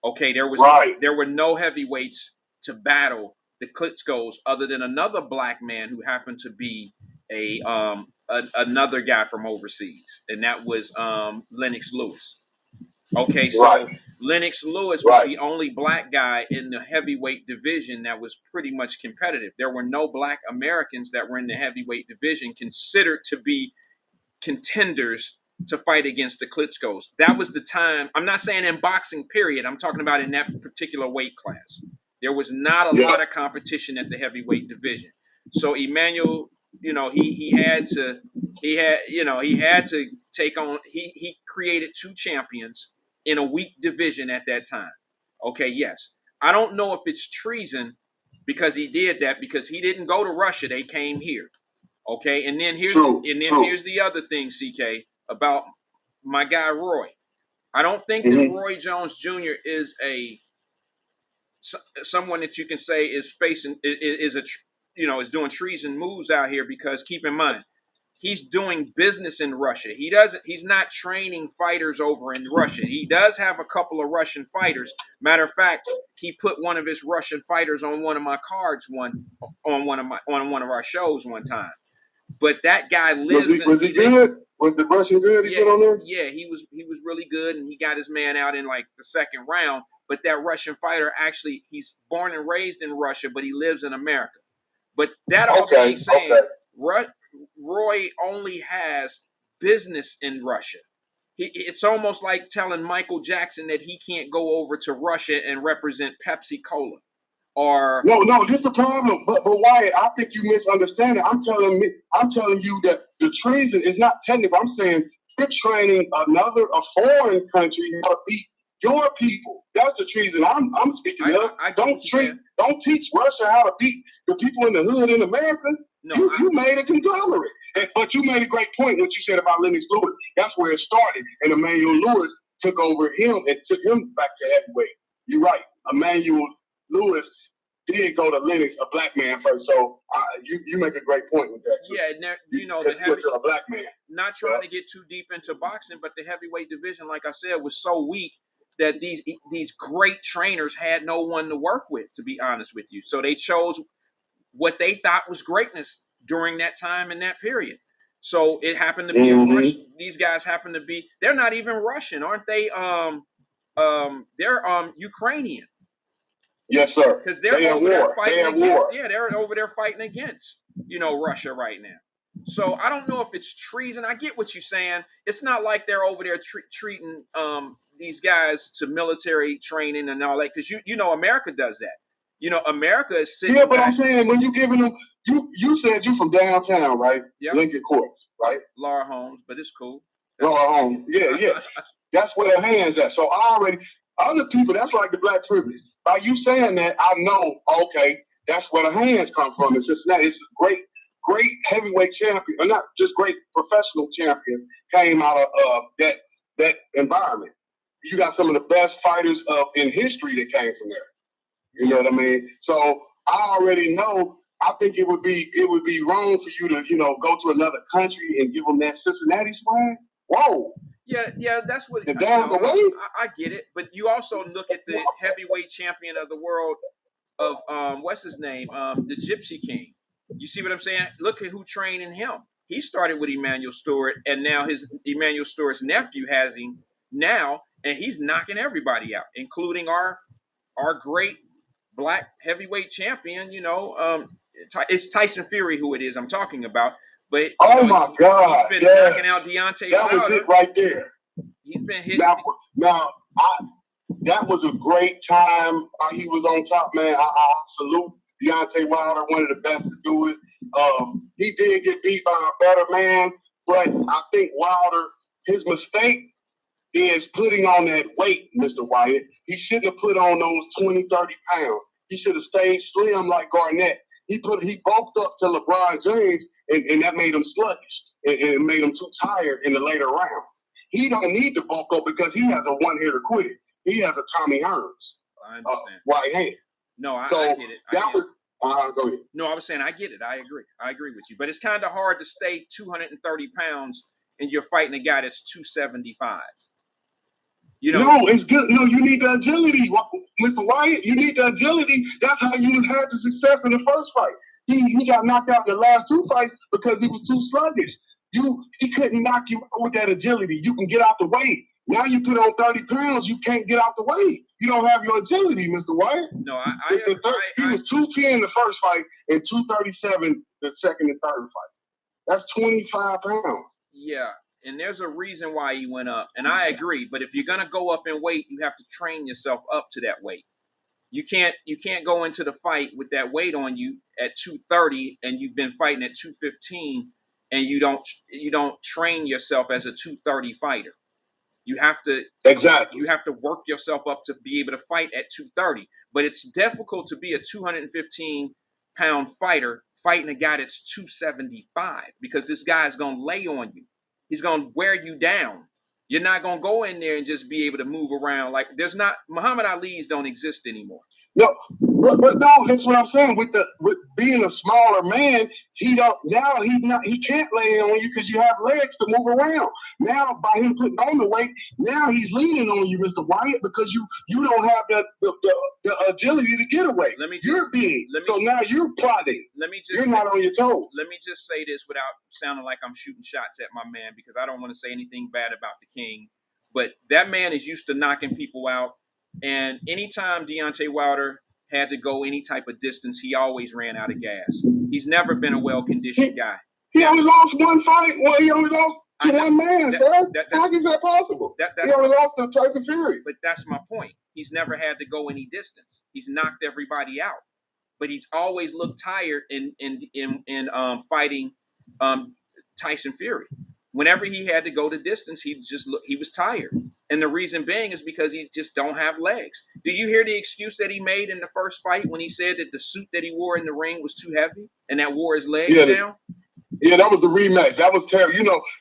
Okay, there were no heavyweights to battle the Klitschko's other than another black man who happened to be another guy from overseas, and that was Lennox Lewis. Okay, so Lennox Lewis was the only black guy in the heavyweight division that was pretty much competitive. There were no black Americans that were in the heavyweight division considered to be contenders to fight against the Klitschko's. That was the time. I'm not saying in boxing, period. I'm talking about in that particular weight class. There was not a lot of competition at the heavyweight division. So Emmanuel, he had to take on. He created two champions in a weak division at that time. Okay, yes. I don't know if it's treason because he did that, because he didn't go to Russia. They came here. Okay, and then here's the other thing, CK, about my guy Roy. I don't think that Roy Jones Jr. is someone that you can say is doing treason moves out here, because keep in mind, he's doing business in Russia. He's not training fighters over in Russia. He does have a couple of Russian fighters. Matter of fact, he put one of his Russian fighters on one of my cards on one of our shows one time. But that guy lives. Was he good? Was the Russian good? He put on there? Yeah, he was really good, and he got his man out in like the second round. But that Russian fighter, actually, he's born and raised in Russia, but he lives in America. But that all being said, Roy only has business in Russia. It's almost like telling Michael Jackson that he can't go over to Russia and represent Pepsi Cola. Or no, this is the problem. But Wyatt, I think you misunderstand it. I'm telling you that the treason is not technical. I'm saying you're training a foreign country how to beat your people. That's the treason I'm speaking of. Don't teach Russia how to beat the people in the hood in America. No, you made a conglomerate. But you made a great point what you said about Lennox Lewis. That's where it started. And Emmanuel Lewis took over him and took him back to heavyweight. You're right. Emmanuel Lewis did go to Lennox, a black man first. So you make a great point with that. Too. Yeah, a black man. Not trying to get too deep into boxing, but the heavyweight division, like I said, was so weak that these great trainers had no one to work with, to be honest with you. So they chose what they thought was greatness during that time in that period. So it happened to be these guys happen to be, they're not even Russian, aren't they? They're Ukrainian. Yes, sir. Because they're over there fighting against. Yeah, they're over there fighting against, Russia right now. So I don't know if it's treason. I get what you're saying. It's not like they're over there treating these guys to military training and all that. Because America does that. America is sitting. Yeah, but I'm saying when you giving them, you said you from downtown, right? Yeah. Lincoln Courts, right? Laura Holmes, but it's cool. Laura Holmes. Yeah. That's where their hands at. So other people, that's like the black privilege. By you saying that, I know, okay, that's where the hands come from. It's just it's great heavyweight champion, or not just great professional champions came out of that environment. You got some of the best fighters in history that came from there. You know what I mean? So I already know. I think it would be wrong for you to go to another country and give them that Cincinnati swag. Whoa. Yeah, that's what. I get it, but you also look at the heavyweight champion of the world of what's his name, the Gypsy King. You see what I'm saying? Look at who trained in him. He started with Emmanuel Stewart, and now Emmanuel Stewart's nephew has him now, and he's knocking everybody out, including our great black heavyweight champion. It's Tyson Fury who it is I'm talking about. But my God, he's been knocking out Deontay Wilder. That was it right there. He's been hitting. Now that was a great time. He was on top, man. I salute Deontay Wilder, one of the best to do it. He did get beat by a better man, but I think Wilder, his mistake is putting on that weight, Mr. Wyatt. He shouldn't have put on those 20, 30 pounds. He should have stayed slim like Garnett. He bulked up to LeBron James, and that made him sluggish, and it made him too tired in the later rounds. He don't need to bulk up because he has a one-hitter quitter. He has a Tommy Hearns. I understand. Right hand. No, I get it. Go ahead. No, I was saying I get it. I agree with you. But it's kind of hard to stay 230 pounds and you're fighting a guy that's 275. No, it's good. No, you need the agility, Mr. Wyatt. You need the agility. That's how you had the success in the first fight. He got knocked out in the last two fights because he was too sluggish. He couldn't knock you out with that agility. You can get out the way. Now you put on 30 pounds, you can't get out the way. You don't have your agility, Mr. Wyatt. No, he was 210 the first fight and 237 the second and third fight. That's 25 pounds. Yeah, and there's a reason why he went up, and I agree. But if you're gonna go up in weight, you have to train yourself up to that weight. You can't go into the fight with that weight on you at 230, and you've been fighting at 215, and you don't train yourself as a 230 fighter. You have to work yourself up to be able to fight at 230. But it's difficult to be a 215-pound fighter fighting a guy that's 275 because this guy's going to lay on you. He's going to wear you down. You're not going to go in there and just be able to move around. Like Muhammad Ali's don't exist anymore. No, but no, that's what I'm saying. With being a smaller man, he can't lay on you because you have legs to move around. Now by him putting on the weight, now he's leaning on you, Mr. Wyatt, because you don't have the agility to get away. You're big, so now you're plotting. You're not on your toes. Let me just say this without sounding like I'm shooting shots at my man, because I don't want to say anything bad about the King, but that man is used to knocking people out. And anytime Deontay Wilder had to go any type of distance, he always ran out of gas. He's never been a well-conditioned guy. He only lost one fight. Well, he only lost to one man, sir. How is that possible? He only lost to Tyson Fury. But that's my point. He's never had to go any distance. He's knocked everybody out. But he's always looked tired in fighting Tyson Fury. Whenever he had to go the distance, he was tired. And the reason being is because he just don't have legs. Do you hear the excuse that he made in the first fight when he said that the suit that he wore in the ring was too heavy and that wore his legs down? Yeah, that was the rematch. That was terrible.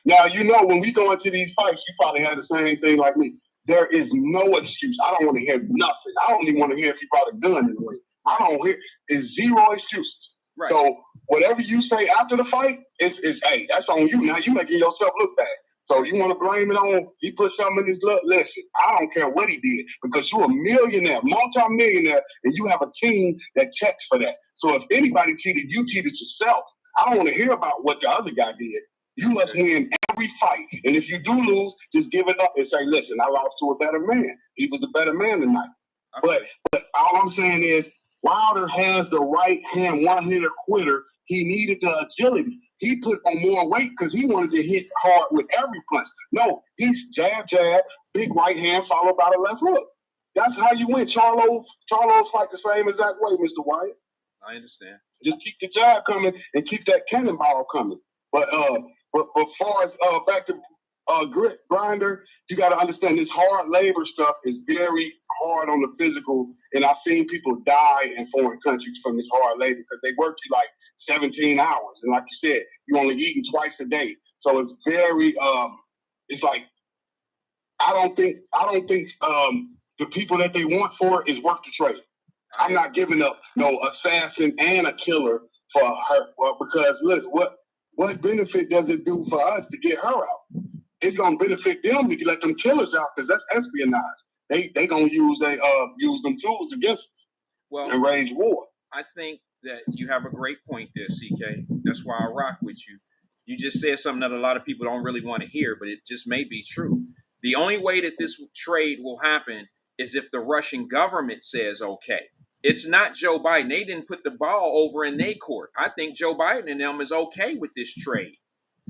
When we go into these fights, you probably had the same thing like me. There is no excuse. I don't want to hear nothing. I don't even want to hear if you brought a gun in the ring. I don't hear. It's zero excuses. Right. So whatever you say after the fight is hey, that's on you. Now you making yourself look bad. So you want to blame it on, he put something in his blood. Listen, I don't care what he did because you're a millionaire, multi-millionaire, and you have a team that checks for that. So if anybody cheated, you cheated yourself. I don't want to hear about what the other guy did. You must win every fight. And if you do lose, just give it up and say, listen, I lost to a better man. He was the better man tonight. Okay. But all I'm saying is Wilder has the right hand one-hitter quitter. He needed the agility. He put on more weight because he wanted to hit hard with every punch. No, he's jab, big right hand followed by the left hook. That's how you win. Charlo's fight the same exact way, Mr. Wyatt. I understand. Just keep the jab coming and keep that cannonball coming. But far as back to grit grinder, you got to understand this hard labor stuff is very hard on the physical. And I've seen people die in foreign countries from this hard labor because they work you like 17 hours. And like you said, you're only eating twice a day. So it's very, it's like, I don't think the people that they want for it is worth the trade. I'm not giving up no assassin and a killer for her because listen, what benefit does it do for us to get her out? It's gonna benefit them to let them killers out because that's espionage. They gonna use them tools against us and wage war. I think that you have a great point there, CK. That's why I rock with you. You just said something that a lot of people don't really want to hear, but it just may be true. The only way that this trade will happen is if the Russian government says okay. It's not Joe Biden. They didn't put the ball over in their court. I think Joe Biden and them is okay with this trade.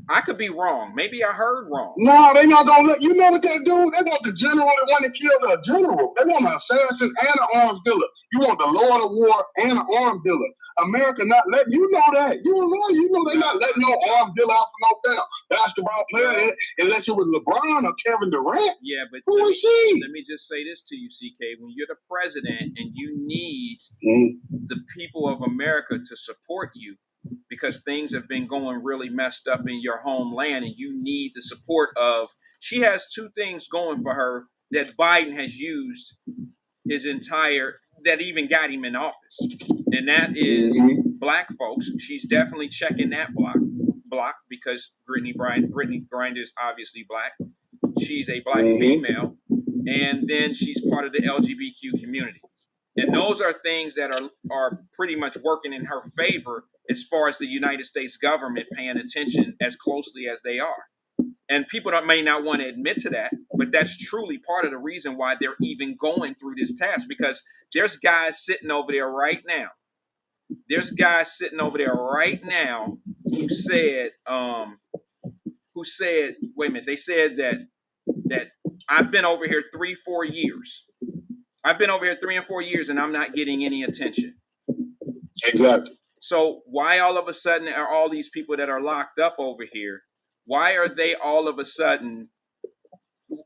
I could be wrong. Maybe I heard wrong. No, they not gonna let you know what they do. They want the general that want to kill the general. They want an assassin and an arms dealer. You want the Lord of War and an arms dealer. America not letting you know that. You a lawyer, you know they not letting no arms dealer out for no basketball player unless it was LeBron or Kevin Durant. Yeah, but who is she? Let me just say this to you, CK. When you're the president and you need the people of America to support you, because things have been going really messed up in your homeland and you need the support of, she has two things going for her that Biden has used his entire, that even got him in office. And that is black folks. She's definitely checking that block because Brittany Griner is obviously black. She's a black female. And then she's part of the LGBTQ community. And those are things that are pretty much working in her favor as far as the United States government paying attention as closely as they are. And people may not want to admit to that, but that's truly part of the reason why they're even going through this task, because there's guys sitting over there right now. There's guys sitting over there right now who said, wait a minute, they said that I've been over here 3-4 years. I've been over here 3 and 4 years and I'm not getting any attention. Exactly. So why all of a sudden are all these people that are locked up over here, why are they all of a sudden,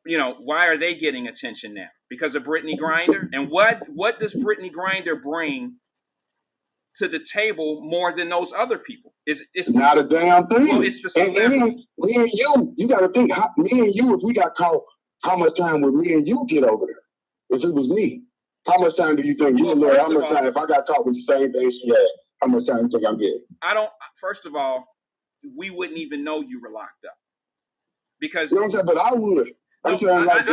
why are they getting attention now? Because of Brittany Griner? And what does Brittany Griner bring to the table more than those other people? It's not a damn thing. Well, it's the celebrity. Me and you got to think, me and you, if we got caught, how much time would me and you get over there? If it was me, how much time do you think you would know? How much time, if I got caught with the same thing she had, how much time do you think I'm getting? First of all, we wouldn't even know you were locked up. Because, you know what I'm saying? But I would. I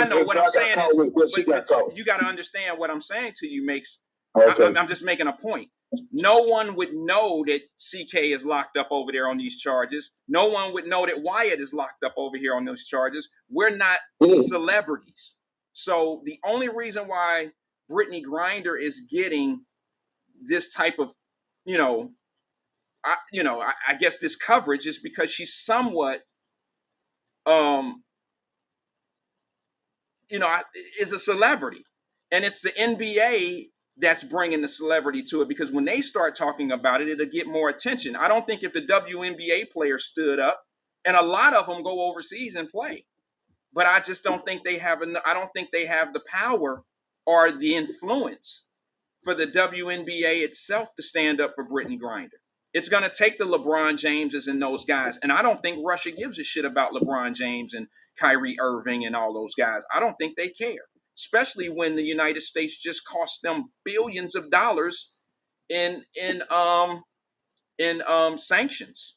know what I'm saying is, but you got to understand what I'm saying to you makes, okay. I'm just making a point. No one would know that CK is locked up over there on these charges. No one would know that Wyatt is locked up over here on those charges. We're not celebrities. So the only reason why Brittany Griner is getting this type of, I guess this coverage is because she's somewhat, is a celebrity. And it's the NBA that's bringing the celebrity to it, because when they start talking about it, it'll get more attention. I don't think if the WNBA players stood up, and a lot of them go overseas and play, but I just don't think they have I don't think they have the power or the influence for the WNBA itself to stand up for Brittany Griner. It's going to take the LeBron Jameses and those guys. And I don't think Russia gives a shit about LeBron James and Kyrie Irving and all those guys. I don't think they care, especially when the United States just cost them billions of dollars in sanctions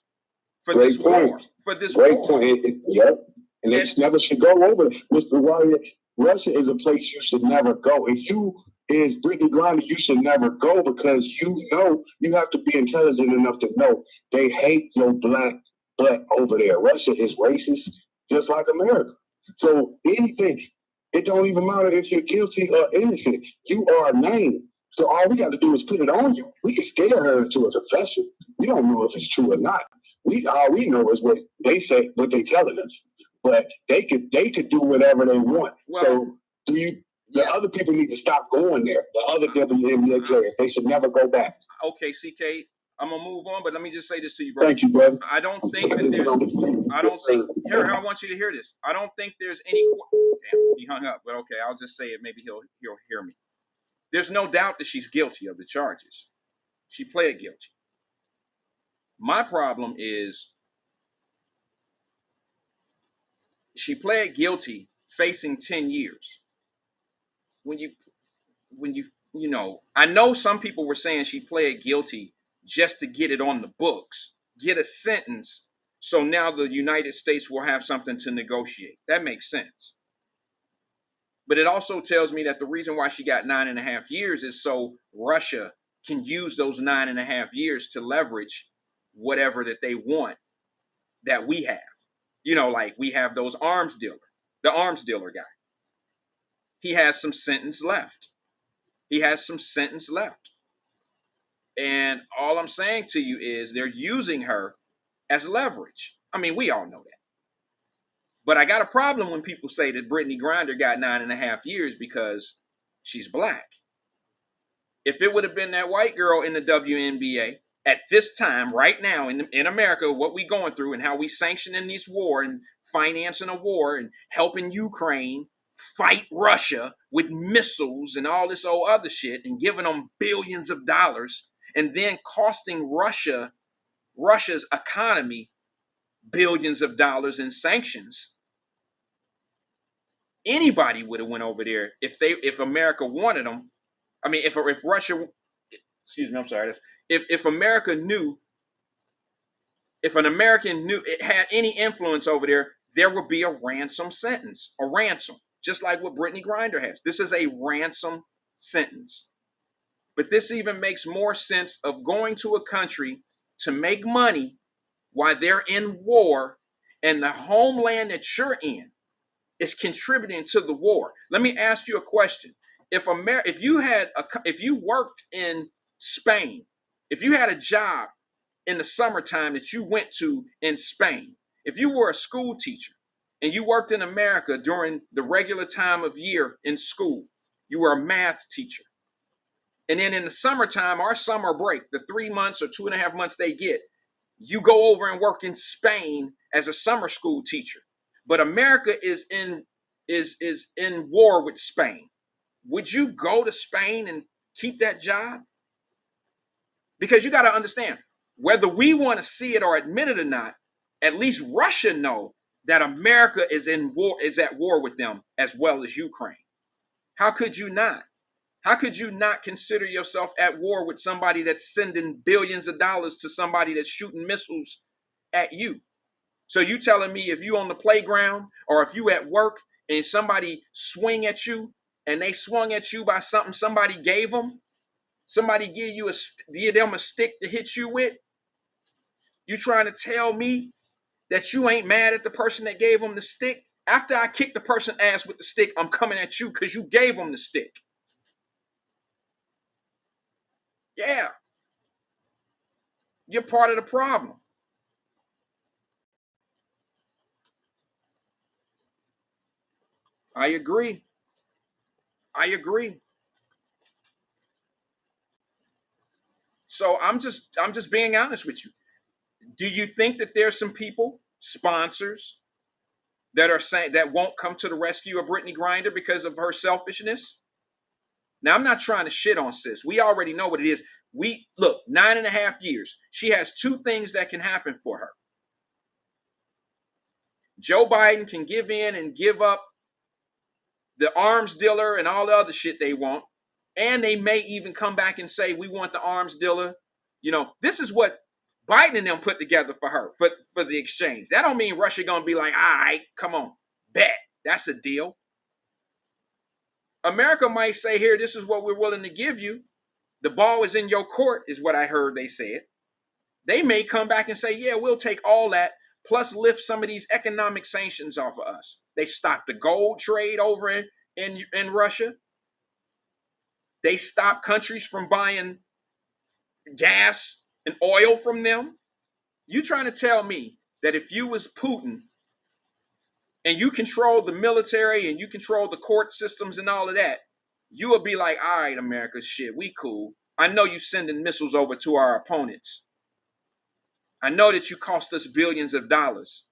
for this war. For this war. Point. Yep. And it never should go over. Mr. Wyatt, Russia is a place you should never go. If you is Brittany Griner, you should never go, because you have to be intelligent enough to know they hate your black butt over there. Russia is racist, just like America. So anything, it don't even matter if you're guilty or innocent. You are a name. So all we got to do is put it on you. We can scare her into a confession. We don't know if it's true or not. All we know is what they say, what they telling us. But they could do whatever they want. Well, so the other people need to stop going there. The other WNBA players, they should never go back. Okay, CK, I'm gonna move on, but let me just say this to you, brother. Thank you, brother. I don't think that here, I want you to hear this. I don't think there's any. Damn, he hung up, but okay, I'll just say it. Maybe he'll hear me. There's no doubt that she's guilty of the charges. She pled guilty. My problem is she pled guilty facing 10 years. When you I know some people were saying she pled guilty just to get it on the books, get a sentence, so now the United States will have something to negotiate. That makes sense. But it also tells me that the reason why she got 9.5 years is so Russia can use those 9.5 years to leverage whatever that they want that we have. Like we have the arms dealer guy. He has some sentence left. And all I'm saying to you is they're using her as leverage. I mean, we all know that. But I got a problem when people say that Brittany Griner got 9.5 years because she's black. If it would have been that white girl in the WNBA at this time, right now in America, what we going through and how we sanctioning this war and financing a war and helping Ukraine fight Russia with missiles and all this old other shit and giving them billions of dollars and then costing Russia's economy billions of dollars in sanctions. Anybody would have went over there if America wanted them. I mean, if Russia, excuse me, I'm sorry. If America knew, if an American knew it had any influence over there, there would be a ransom sentence, a ransom, just like what Brittany Griner has. This is a ransom sentence. But this even makes more sense of going to a country to make money while they're in war, and the homeland that you're in is contributing to the war. Let me ask you a question. If you worked in Spain, if you had a job in the summertime that you went to in Spain, if you were a school teacher and you worked in America during the regular time of year in school, you were a math teacher. And then in the summertime, our summer break, the 3 months or 2.5 months they get, you go over and work in Spain as a summer school teacher. But America is in war with Spain. Would you go to Spain and keep that job? Because you got to understand, whether we want to see it or admit it or not, at least Russia know that America is at war with them as well as Ukraine. How could you not? How could you not consider yourself at war with somebody that's sending billions of dollars to somebody that's shooting missiles at you? So you telling me if you on the playground or if you at work and somebody swing at you and they swung at you by something somebody gave them, somebody give them a stick to hit you with, you trying to tell me that you ain't mad at the person that gave them the stick? After I kick the person ass with the stick, I'm coming at you because you gave them the stick. Yeah. You're part of the problem. I agree. So I'm just being honest with you. Do you think that there's some people, sponsors, that are saying that won't come to the rescue of Brittany Griner because of her selfishness? Now, I'm not trying to shit on sis. We already know what it is. Look, 9.5 years. She has two things that can happen for her. Joe Biden can give in and give up the arms dealer and all the other shit they want. And they may even come back and say, we want the arms dealer. You know, this is what Biden and them put together for her, for the exchange. That don't mean Russia going to be like, all right, come on, bet. That's a deal. America might say, here, this is what we're willing to give you. The ball is in your court, is what I heard they said. They may come back and say, yeah, we'll take all that, plus lift some of these economic sanctions off of us. They stopped the gold trade over in Russia. They stopped countries from buying gas and oil from them. You trying to tell me that if you was Putin and you control the military and you control the court systems and all of that, you would be like, all right, America, shit, we cool. I know you sending missiles over to our opponents. I know that you cost us billions of dollars.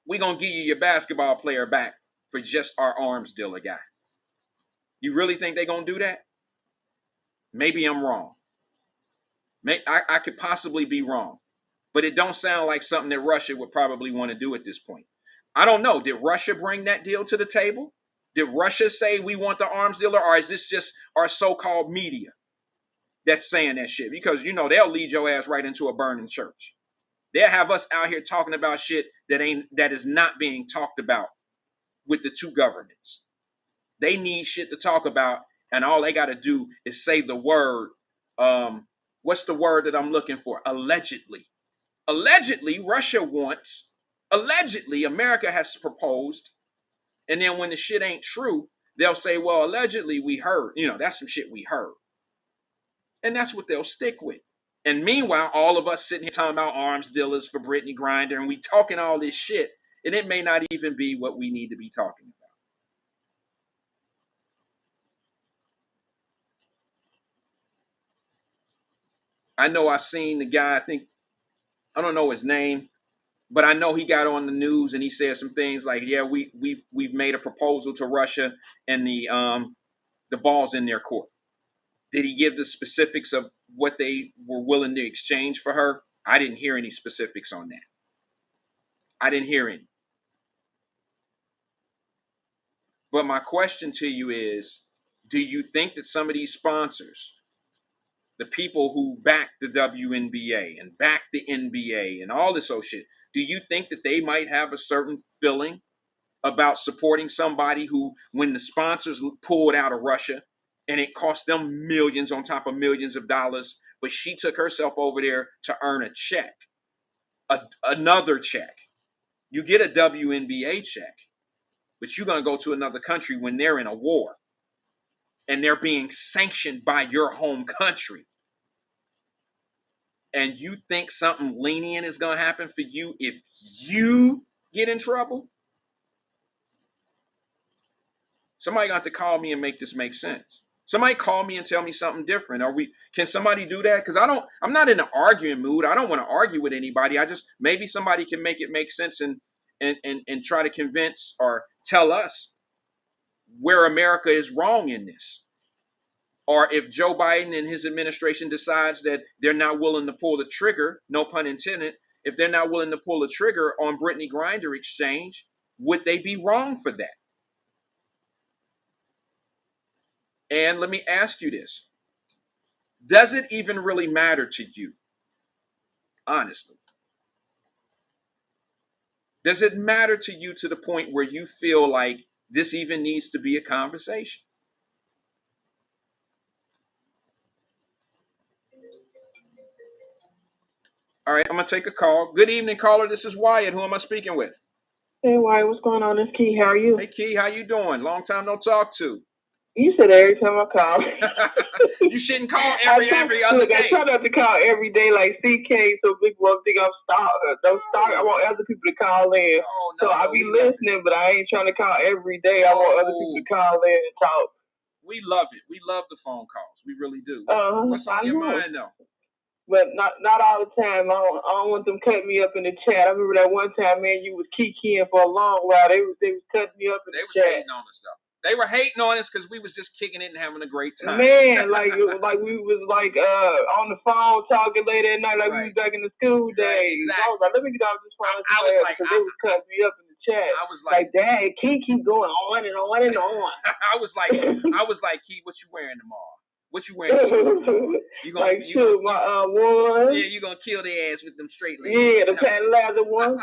We're going to give you your basketball player back for just our arms dealer guy. You really think they're going to do that? Maybe I'm wrong. I could possibly be wrong. But it don't sound like something that Russia would probably want to do at this point. I don't know. Did Russia bring that deal to the table? Did Russia say we want the arms dealer? Or is this just our so-called media that's saying that shit? Because, you know, they'll lead your ass right into a burning church. They'll have us out here talking about shit that is not being talked about with the two governments. They need shit to talk about, and all they got to do is say the word. What's the word that I'm looking for? Allegedly. Allegedly, Russia wants. Allegedly, America has proposed. And then when the shit ain't true, they'll say, well, allegedly we heard. You know, that's some shit we heard. And that's what they'll stick with. And meanwhile, all of us sitting here talking about arms dealers for Brittany Griner, and we talking all this shit, and it may not even be what we need to be talking about. I know I've seen the guy, I don't know his name, but I know he got on the news and he said some things like, yeah, we've made a proposal to Russia and the ball's in their court. Did he give the specifics of what they were willing to exchange for her? I didn't hear any specifics on that. I didn't hear any. But my question to you is, do you think that some of these sponsors, the people who back the WNBA and back the NBA and all this old shit, do you think that they might have a certain feeling about supporting somebody who, when the sponsors pulled out of Russia and it cost them millions on top of millions of dollars, but she took herself over there to earn a check, another check. You get a WNBA check, but you're going to go to another country when they're in a war and they're being sanctioned by your home country. And you think something lenient is going to happen for you if you get in trouble? Somebody got to call me and make this make sense. Somebody call me and tell me something different. Can somebody do that? Because I'm not in an arguing mood. I don't want to argue with anybody. Maybe somebody can make it make sense and try to convince or tell us where America is wrong in this. Or if Joe Biden and his administration decides that they're not willing to pull the trigger, no pun intended, if they're not willing to pull the trigger on Brittany Griner exchange, would they be wrong for that? And let me ask you this. Does it even really matter to you? Honestly. Does it matter to you to the point where you feel like this even needs to be a conversation? All right, I'm going to take a call. Good evening, caller. This is Wyatt. Who am I speaking with? Hey, Wyatt, what's going on? It's Key. How are you? Hey, Key. How you doing? Long time no talk to. You said every time I call. You shouldn't call every other day. I try not to call every day like CK so people won't think I'm stalking. Don't start. I want other people to call in. I'll be listening, but I ain't trying to call every day. I want other people to call in and talk. We love it. We love the phone calls. We really do. What's on your mind, though? But not all the time. I don't want them cutting me up in the chat. I remember that one time, man, you was kikiing for a long while. They was cutting me up in the chat. They was hating on us, though. They were hating on us because we was just kicking it and having a great time. Man, like we was on the phone talking late at night, like we was back in the school days. Exactly. I was like, let me get off this phone. I was like, because they was cutting me up in the chat. I was like, Dad, keep going on and on and on. I was like, Key, what you wearing tomorrow? What you wearing? You gonna one? Yeah, you gonna kill their ass with them straight legs. Yeah, the patent leather one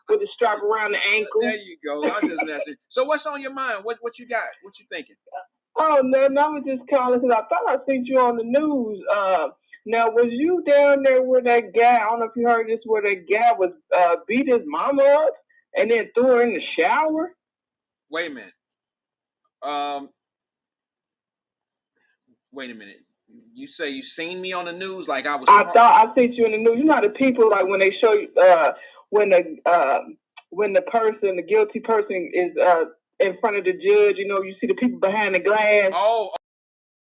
with the strap around the ankle. There you go. I'm just messing. So what's on your mind? What you got? What you thinking? Oh no, I was just calling because I thought I seen you on the news. Now was you down there where that guy? I don't know if you heard this, where that guy was beat his mama up and then threw her in the shower. Wait a minute. Wait a minute. You say you seen me on the news like I was. I thought I seen you in the news. You know how the people like when they show you when the person, the guilty person, is in front of the judge. You know, you see the people behind the glass. Oh,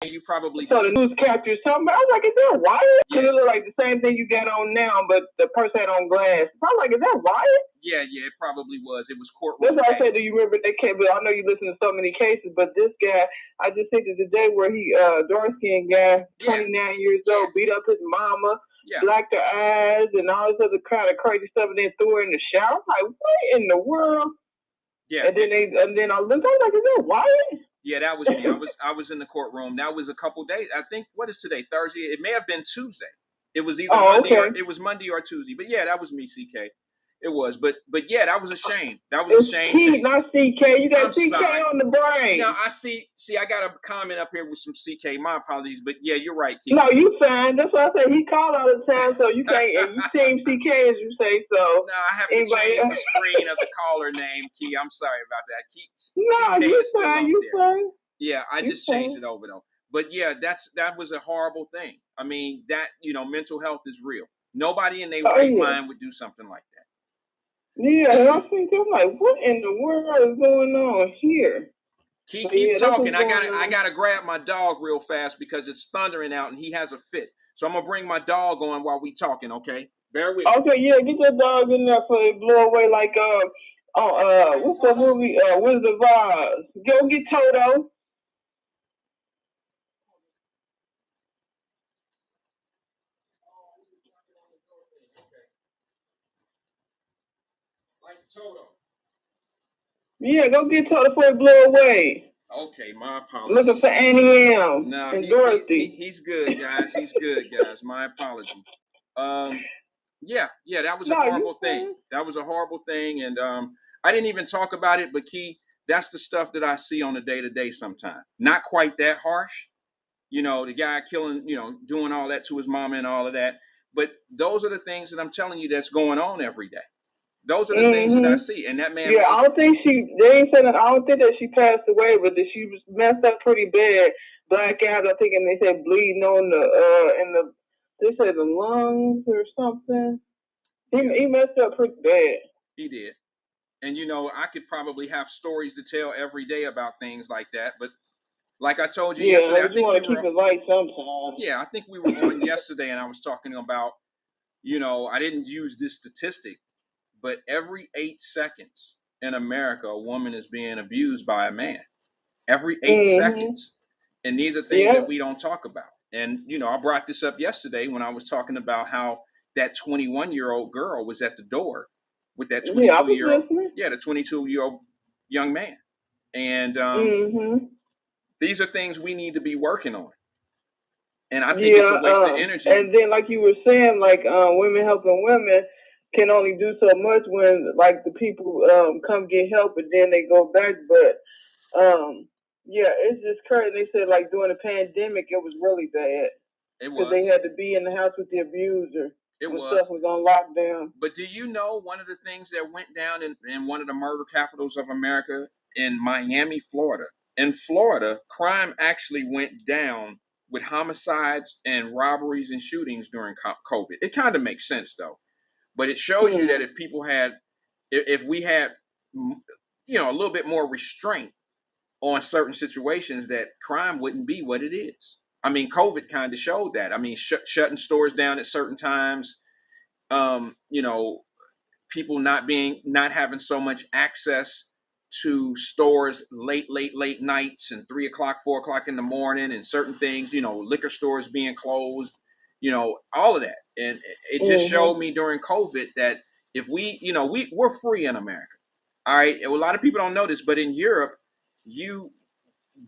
you probably. So the news captures something. I was like, is that Wyatt? Because it looked like the same thing you got on now, but the person had on glass. I was like, is that Wyatt? Yeah, it probably was. It was courtroom. That's why I said, do you remember that case? But I know you listen to so many cases, but this guy, I just think of the day where he, dark-skinned guy, 29 years old, beat up his mama, blacked her eyes, and all this other kind of crazy stuff, and then threw her in the shower. I'm like, what in the world? Yeah. And then I looked, I was like, is that Wyatt? Yeah, that was me. I was in the courtroom. That was a couple days. I think, what is today? Thursday? It may have been Tuesday. It was either Monday or Tuesday. But yeah, that was me, CK. It was, but yeah, that was a shame. That was a shame. It's not CK. You got CK on the brain. Now I see. I got a comment up here with some CK. My apologies, but yeah, you're right, Key. No, you fine. That's why I said he called all the time, so you can't. And you team CK as you say so. No, I have to change the screen of the caller name, Key. I'm sorry about that. Key. No, you fine. You fine. Yeah, I just changed it over though. But yeah, that was a horrible thing. I mean, that, mental health is real. Nobody in their right mind would do something like that. Yeah, and I think I'm like, what in the world is going on here? Keep talking. I gotta grab my dog real fast because it's thundering out and he has a fit. So I'm gonna bring my dog on while we talking. Okay, bear with me. Okay, yeah, get your dog in there for it blow away like what's the movie? Wizard of Oz. Go get Toto. Like Toto. Yeah, go get Toto for it blow away. Okay, my apologies. Looking for Annie M. No, and Dorothy. He's good, guys. He's good, guys. My apologies. Yeah, that was a horrible thing. That was a horrible thing, and I didn't even talk about it. But Key, that's the stuff that I see on a day-to-day sometimes. Not quite that harsh, the guy killing, doing all that to his mama and all of that. But those are the things that I'm telling you that's going on every day. Those are the things that I see, and that man. Yeah, I don't think they ain't saying that. I don't think that she passed away, but that she was messed up pretty bad. Black out, I think, and they said bleeding on they said the lungs or something. He messed up pretty bad. He did. And, I could probably have stories to tell every day about things like that. But like I told you yesterday, I think want to keep it light sometimes. Yeah, I think we were on yesterday, and I was talking about, I didn't use this statistic, but every 8 seconds in America, a woman is being abused by a man. Every 8 seconds. And these are things that we don't talk about. And, I brought this up yesterday when I was talking about how that 21-year-old girl was at the door with that 22-year-old, the 22-year-old young man. And these are things we need to be working on. And I think it's a waste of energy. And then, like you were saying, like women helping women can only do so much when, like, the people come get help, and then they go back. But it's just crazy. They said, like, during the pandemic, it was really bad. It was. Because they had to be in the house with the abuser. Stuff was on lockdown. But do you know one of the things that went down in one of the murder capitals of America, in Miami, Florida? In Florida, crime actually went down with homicides and robberies and shootings during COVID. It kind of makes sense, though. But it shows you that if we had, a little bit more restraint on certain situations, that crime wouldn't be what it is. I mean, COVID kind of showed that. I mean, shutting stores down at certain times, people not having so much access to stores late nights and 3 o'clock, 4 o'clock in the morning, and certain things, liquor stores being closed, all of that. And it just showed me during COVID that if we're free in America. All right. A lot of people don't know this, but in Europe, you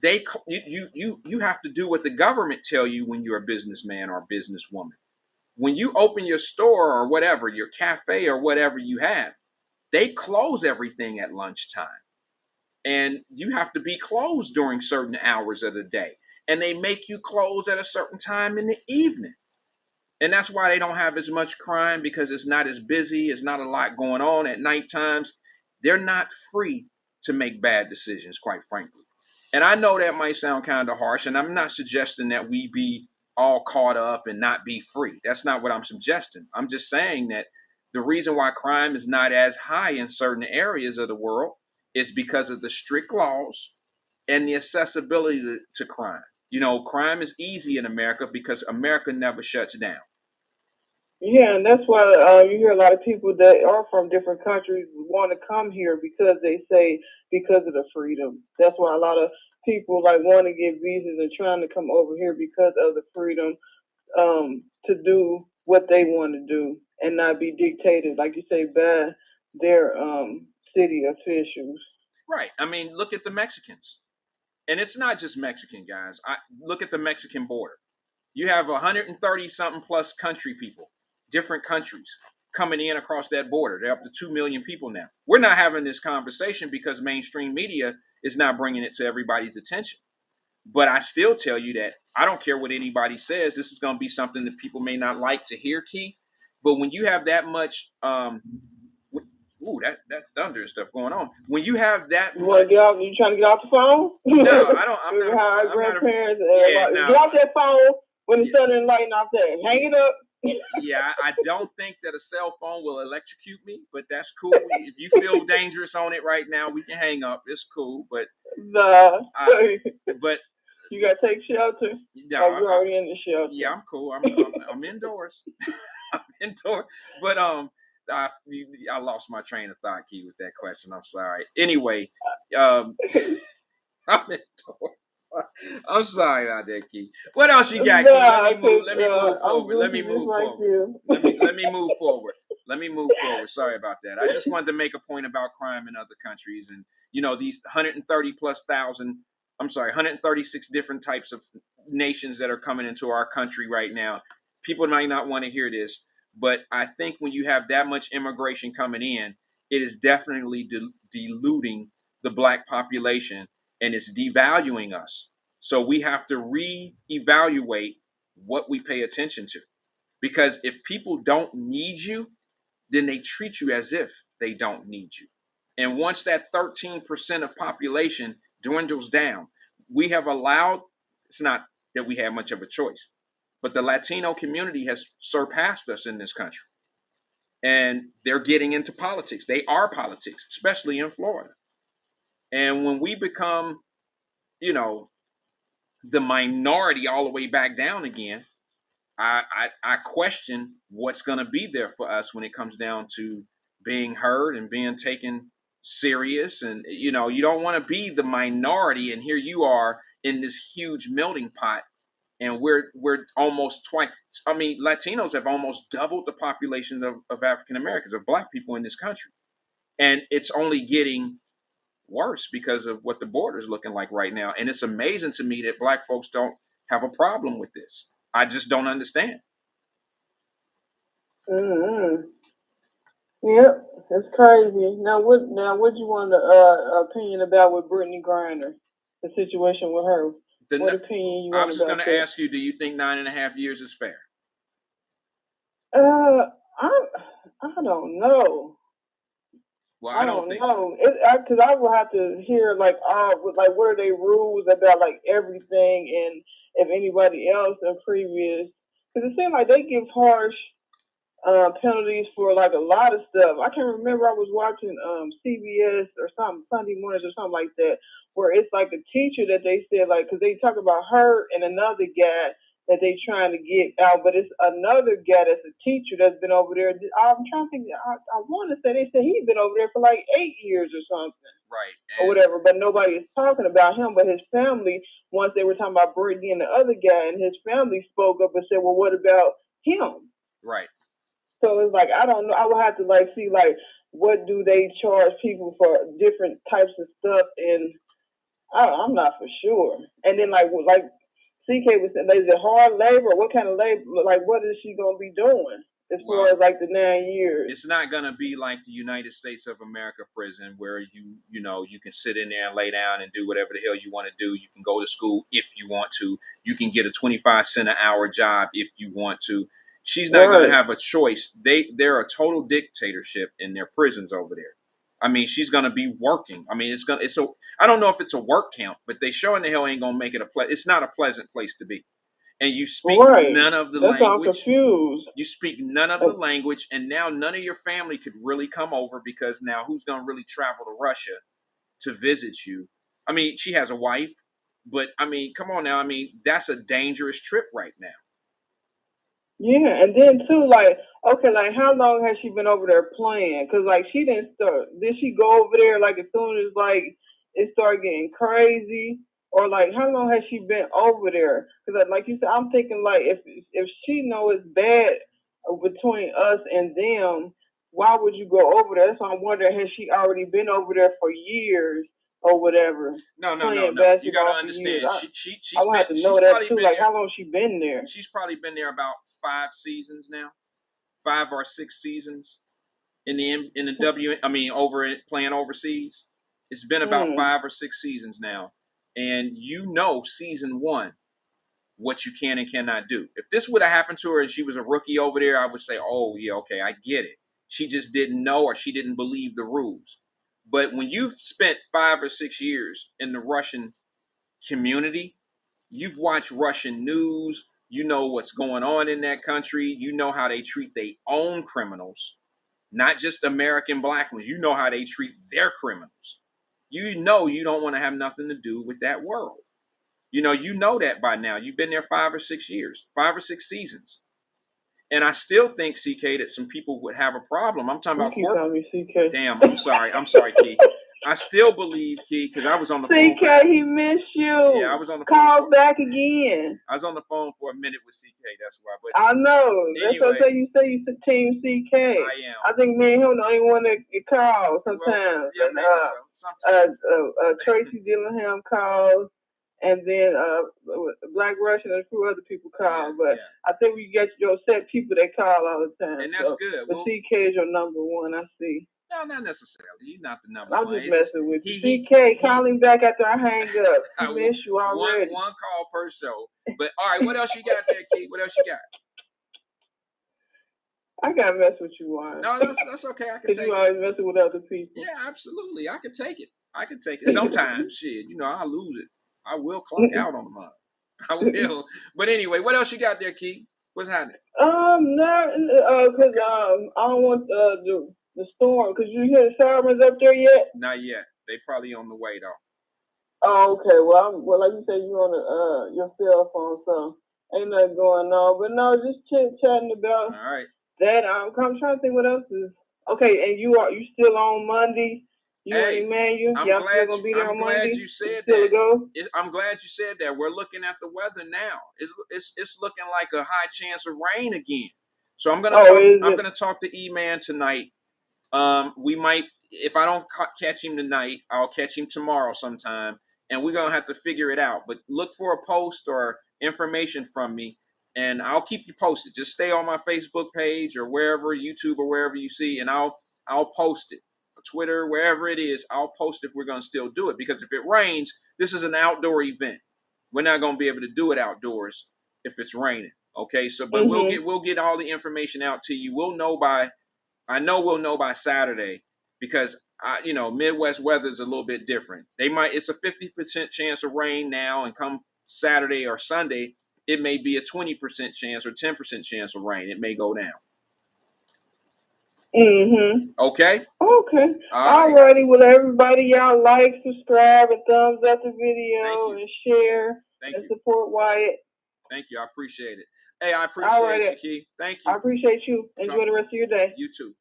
have to do what the government tell you when you're a businessman or a businesswoman. When you open your store or whatever, your cafe or whatever you have, they close everything at lunchtime. And you have to be closed during certain hours of the day. And they make you close at a certain time in the evening. And that's why they don't have as much crime, because it's not as busy. It's not a lot going on at night times. They're not free to make bad decisions, quite frankly. And I know that might sound kind of harsh, and I'm not suggesting that we be all caught up and not be free. That's not what I'm suggesting. I'm just saying that the reason why crime is not as high in certain areas of the world is because of the strict laws and the accessibility to crime. Crime is easy in America because America never shuts down. Yeah, and that's why you hear a lot of people that are from different countries want to come here, because they say because of the freedom. That's why a lot of people want to get visas and trying to come over here because of the freedom to do what they want to do and not be dictated, like you say, by their city officials. Right. I mean, look at the Mexicans. And it's not just Mexican, guys. Look at the Mexican border. You have 130 something plus country people, different countries coming in across that border. They're up to 2 million people now. We're not having this conversation because mainstream media is not bringing it to everybody's attention. But I still tell you that I don't care what anybody says. This is going to be something that people may not like to hear, Key. But when you have that much, ooh, that thunder and stuff going on. When you have that You much, you trying to get off the phone? no, I don't. I'm not. How our I'm not. grandparents Yeah, no. get off that phone when the sun and lighting off there. Hang it up. Yeah, I don't think that a cell phone will electrocute me, but that's cool. If you feel dangerous on it right now, we can hang up. It's cool, but nah. But you gotta take shelter. No, you're already in the shelter. Yeah, I'm cool. I'm indoors. I'm indoors. But I lost my train of thought, Key, with that question. I'm sorry. Anyway, I'm indoors. I'm sorry about that, Key. What else you got, Key? Let me move forward. Let me move forward. Let me move forward. Let me move forward. Sorry about that. I just wanted to make a point about crime in other countries, and these 136 different types of nations that are coming into our country right now. People might not want to hear this, but I think when you have that much immigration coming in, it is definitely diluting the black population, and it's devaluing us. So we have to reevaluate what we pay attention to. Because if people don't need you, then they treat you as if they don't need you. And once that 13% of population dwindles down, we have allowed, it's not that we have much of a choice, but the Latino community has surpassed us in this country. And they're getting into politics. They are politics, especially in Florida. And when we become, the minority all the way back down again, I question what's going to be there for us when it comes down to being heard and being taken serious. And, you don't want to be the minority. And here you are in this huge melting pot. And we're almost twice. I mean, Latinos have almost doubled the population of African Americans, of black people in this country. And it's only getting worse because of what the border is looking like right now. And it's amazing to me that black folks don't have a problem with this. I just don't understand. Mm-hmm. Yep, it's crazy. Now what you want the opinion about with Brittany Griner, the situation with her? What opinion you want? I was just going to ask you, do you think 9.5 years is fair? I don't know. Well, I don't think know. Because I will have to hear what are they rules about everything, and if anybody else in previous, because it seems like they give harsh penalties for a lot of stuff. I can remember I was watching CBS or something, Sunday mornings or something like that, where it's like a teacher that they said because they talk about her and another guy that they trying to get out, but it's another guy that's a teacher that's been over there. I'm trying to think. I want to say they said he's been over there for 8 years or something, right, or whatever. But nobody is talking about him. But his family, once they were talking about Brittany and the other guy, and his family spoke up and said, "Well, what about him?" Right. So it's I don't know. I will have to see what do they charge people for different types of stuff, and I'm not for sure. And then CK was saying, is it hard labor? What kind of labor? What is she gonna be doing as far as the 9 years? It's not gonna be like the United States of America prison where you can sit in there and lay down and do whatever the hell you want to do. You can go to school if you want to. You can get a 25 cent an hour job if you want to. She's not going to have a choice. They're a total dictatorship in their prisons over there. I mean, she's going to be working. I mean, I don't know if it's a work camp, but they sure in the hell ain't going to make it it's not a pleasant place to be. And you speak none of the language. I'm confused. You speak none of the language, and now none of your family could really come over because now who's going to really travel to Russia to visit you? I mean, she has a wife, but I mean, come on now. I mean, that's a dangerous trip right now. Yeah, and then too, how long has she been over there playing? Because she didn't start. Did she go over there as soon as it started getting crazy, or how long has she been over there? Because like you said, I'm thinking if she know it's bad between us and them, why would you go over there? That's why I'm wondering, has she already been over there for years? Or whatever. No. You gotta understand. She's have to know that too. How long she been there? She's probably been there about 5 seasons now, 5 or 6 seasons in the playing overseas. It's been about 5 or 6 seasons now, and season 1 what you can and cannot do. If this would have happened to her and she was a rookie over there, I would say, oh yeah, okay, I get it. She just didn't know, or she didn't believe the rules. But when you've spent 5 or 6 years in the Russian community, you've watched Russian news, you know what's going on in that country, you know how they treat their own criminals, not just American black ones. You know how they treat their criminals. You know you don't want to have nothing to do with that world. You know that by now. You've been there 5 or 6 years, 5 or 6 seasons. And I still think, CK, that some people would have a problem. I'm talking about corporate. CK. Damn, I'm sorry, Key. I still believe, Key, because I was on the phone. CK, he missed you. Yeah, I was on the phone. Call back again. I was on the phone for a minute with CK. That's why. But I know. Anyway, that's what you say. You team CK. I am. I think me and him the only one that get calls sometimes. Well, yeah, maybe sometimes. Tracy Dillingham calls. And then Black Russian and a few other people call. But I think we get your set people that call all the time. And that's good. But CK is your number one, I see. No, not necessarily. He's not the number one. I'm just messing with you. CK, call him back after I hang up. I miss you already. One call per show. But all right, what else you got there, Keith? What else you got? I gotta mess with you, Juan. No, that's okay. I can take it. Because you always messing with other people. Yeah, absolutely. I can take it. Sometimes, shit, I lose it. I will clock out on the month. I will. But anyway, what else you got there, Keith? What's happening? Because I don't want the storm. Because you hear the sirens up there yet? Not yet. They probably on the way though. Oh, okay. Well, like you said, you on your cell phone, so ain't nothing going on. But no, just chatting about that. I'm trying to think what else is okay. And you still on Monday? Hey, I'm glad you said that. I'm glad you said that. We're looking at the weather now. It's looking like a high chance of rain again. So I'm gonna talk to E-Man tonight. We might, if I don't catch him tonight, I'll catch him tomorrow sometime, and we're gonna have to figure it out. But look for a post or information from me, and I'll keep you posted. Just stay on my Facebook page or wherever, YouTube or wherever you see, and I'll post it. Twitter, wherever it is, I'll post if we're going to still do it. Because if it rains, this is an outdoor event. We're not going to be able to do it outdoors if it's raining. Okay, so but we'll get all the information out to you. We'll know by Saturday, because Midwest weather is a little bit different. It's a 50% chance of rain now, and come Saturday or Sunday, it may be a 20% chance or 10% chance of rain. It may go down. Okay. Alrighty. Well, everybody, y'all like, subscribe, and thumbs up the video, and share, and support Wyatt. Thank you. I appreciate it. Hey, I appreciate you, Key. Thank you. I appreciate you. Enjoy the rest of your day. You too.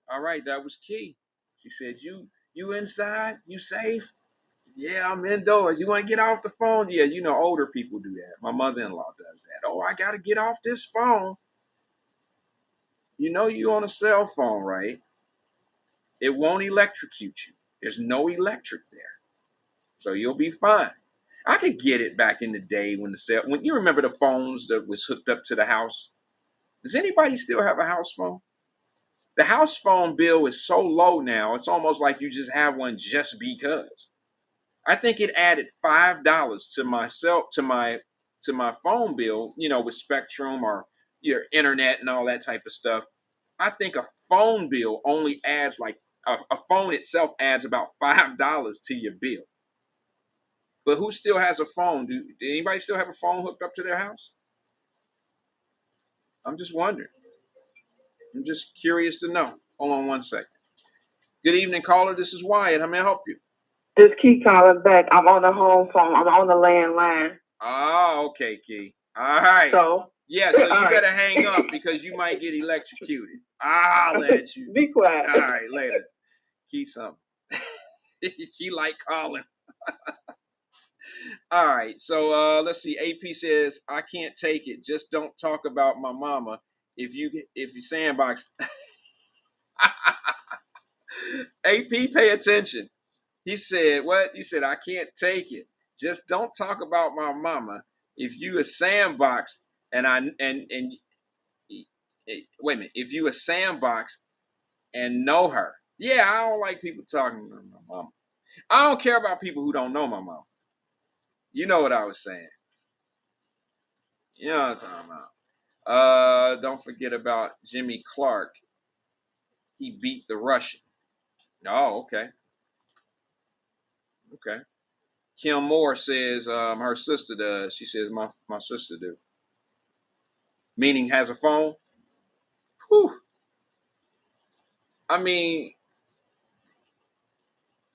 All right, that was Key. She said, "You inside? You safe?" Yeah, I'm indoors. You want to get off the phone? Yeah, older people do that. My mother-in-law does that. Oh, I got to get off this phone. You on a cell phone, right? It won't electrocute you. There's no electric there. So you'll be fine. I could get it back in the day when you remember the phones that was hooked up to the house. Does anybody still have a house phone? The house phone bill is so low now, it's almost like you just have one just because. I think it added $5 to my phone bill, with Spectrum or your internet and all that type of stuff. I think a phone bill only adds a phone itself adds about $5 to your bill. But who still has a phone? Do anybody still have a phone hooked up to their house? I'm just wondering. I'm just curious to know. Hold on one second. Good evening, caller. This is Wyatt. How may I help you? Just keep calling back. I'm on the home phone. I'm on the landline. Oh, okay, Key. All right. So you better hang up because you might get electrocuted. I'll let you. Be quiet. All right, later. Key something. Key like calling. All right, so let's see. AP says, I can't take it. Just don't talk about my mama. If you sandbox. AP, pay attention. He said, what? You said, I can't take it. Just don't talk about my mama. If you a sandbox wait a minute. If you a sandbox and know her. Yeah, I don't like people talking about my mama. I don't care about people who don't know my mama. You know what I was saying. You know what I'm talking about. Don't forget about Jimmy Clark. He beat the Russian. Oh, okay. Okay. Kim Moore says her sister does. She says my sister do. Meaning has a phone. Whew. I mean,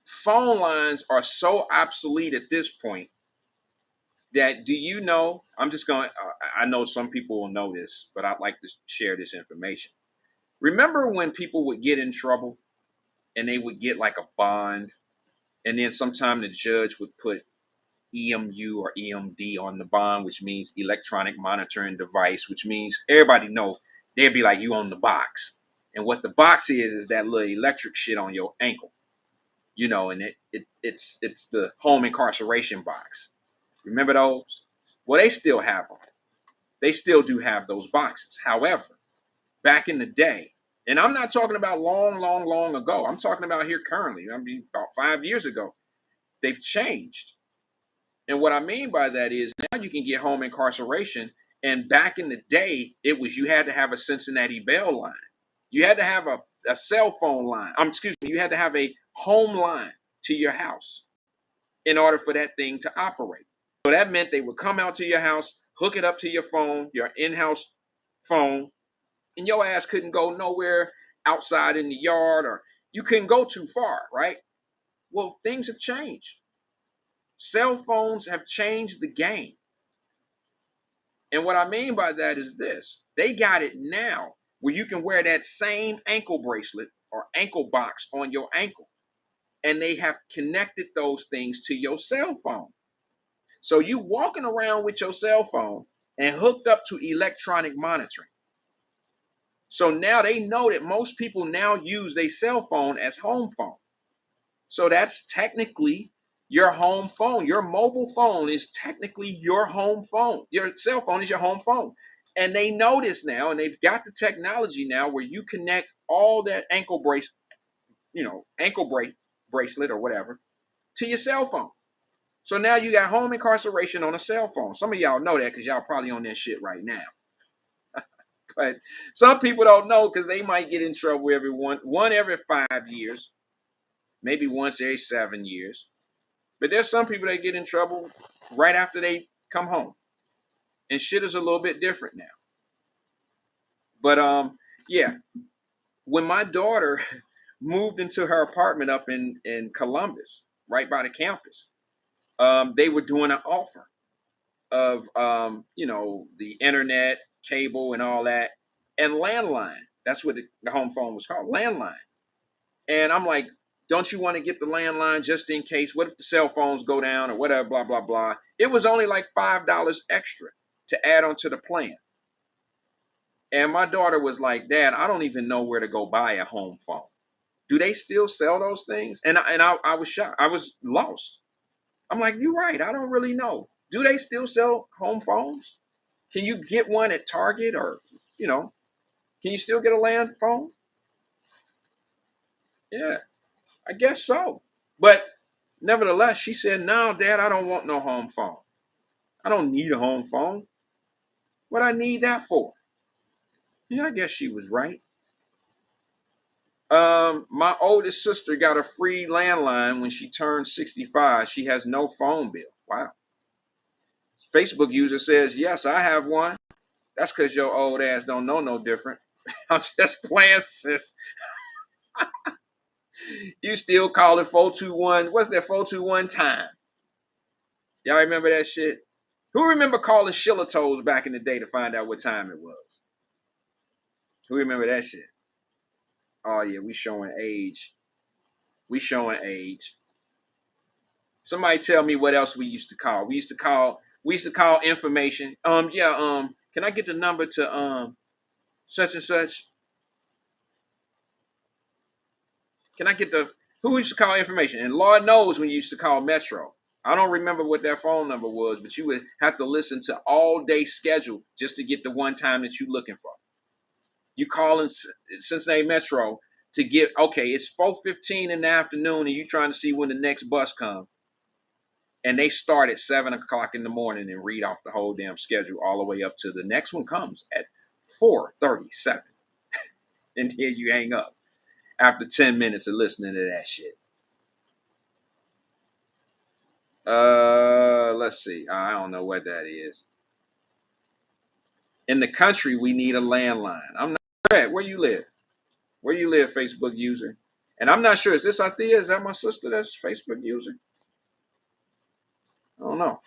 phone lines are so obsolete at this point that, do you know, I'm just going, I know some people will know this, but I'd like to share this information. Remember when people would get in trouble and they would get like a bond, and then sometime the judge would put EMU or EMD on the bond, which means electronic monitoring device, which means everybody know, they'd be like, you on the box. And what the box is that little electric shit on your ankle, you know, and it's the home incarceration box. Remember those? Well, they still have them. They still do have those boxes. However, back in the day, and I'm not talking about long ago. I'm talking about here currently. I mean, about 5 years ago, they've changed. And what I mean by that is now you can get home incarceration. And back in the day, it was you had to have a Cincinnati Bell line. You had to have a cell phone line. You had to have a home line to your house in order for that thing to operate. So that meant they would come out to your house, hook it up to your phone, your in-house phone, and your ass couldn't go nowhere outside in the yard, or you couldn't go too far, right? Well, things have changed. Cell phones have changed the game. And what I mean by that is this. They got it now where you can wear that same ankle bracelet or ankle box on your ankle. And they have connected those things to your cell phone. So you walking around with your cell phone and hooked up to electronic monitoring. So now they know that most people now use their cell phone as home phone. So that's technically your home phone. Your mobile phone is technically your home phone. Your cell phone is your home phone. And they know this now, and they've got the technology now where you connect all that ankle bracelet or whatever to your cell phone. So now you got home incarceration on a cell phone. Some of y'all know that because y'all probably on that shit right now. But some people don't know because they might get in trouble one every 5 years, maybe once every 7 years. But there's some people that get in trouble right after they come home. And shit is a little bit different now. But yeah, when my daughter moved into her apartment up in Columbus, right by the campus, they were doing an offer of the internet, cable, and all that, and landline. That's what the home phone was called, landline. And I'm like, don't you want to get the landline just in case? What if the cell phones go down or whatever, blah, blah, blah. It was only like $5 extra to add onto the plan. And my daughter was like, Dad, I don't even know where to go buy a home phone. Do they still sell those things? And I was shocked. I was lost. I'm like, you're right. I don't really know. Do they still sell home phones? Can you get one at Target or, can you still get a land phone? Yeah, I guess so. But nevertheless, she said, no, Dad, I don't want no home phone. I don't need a home phone. What I need that for? Yeah, I guess she was right. My oldest sister got a free landline when she turned 65. She has no phone bill. Wow. Facebook user says, yes, I have one. That's because your old ass don't know no different. I'm just playing, sis. You still call it 421. What's that 421 time? Y'all remember that shit? Who remember calling Shiller Toes back in the day to find out what time it was? Who remember that shit? Oh yeah, we showing age. We showing age. Somebody tell me what else we used to call. We used to call information. Can I get the number to such and such? Can I get who used to call information? And Lord knows when you used to call Metro. I don't remember what that phone number was, but you would have to listen to all day schedule just to get the one time that you're looking for. You calling Cincinnati Metro to get, okay, it's 4:15 in the afternoon and you trying to see when the next bus comes. And they start at 7 o'clock in the morning and read off the whole damn schedule all the way up to the next one comes at 4:37. And then you hang up. after 10 minutes of listening to that shit. Let's see. I don't know what that is. In the country, we need a landline. I'm not sure where you live. Where you live, Facebook user. And I'm not sure. Is this Althea? Is that my sister that's Facebook user? I don't know.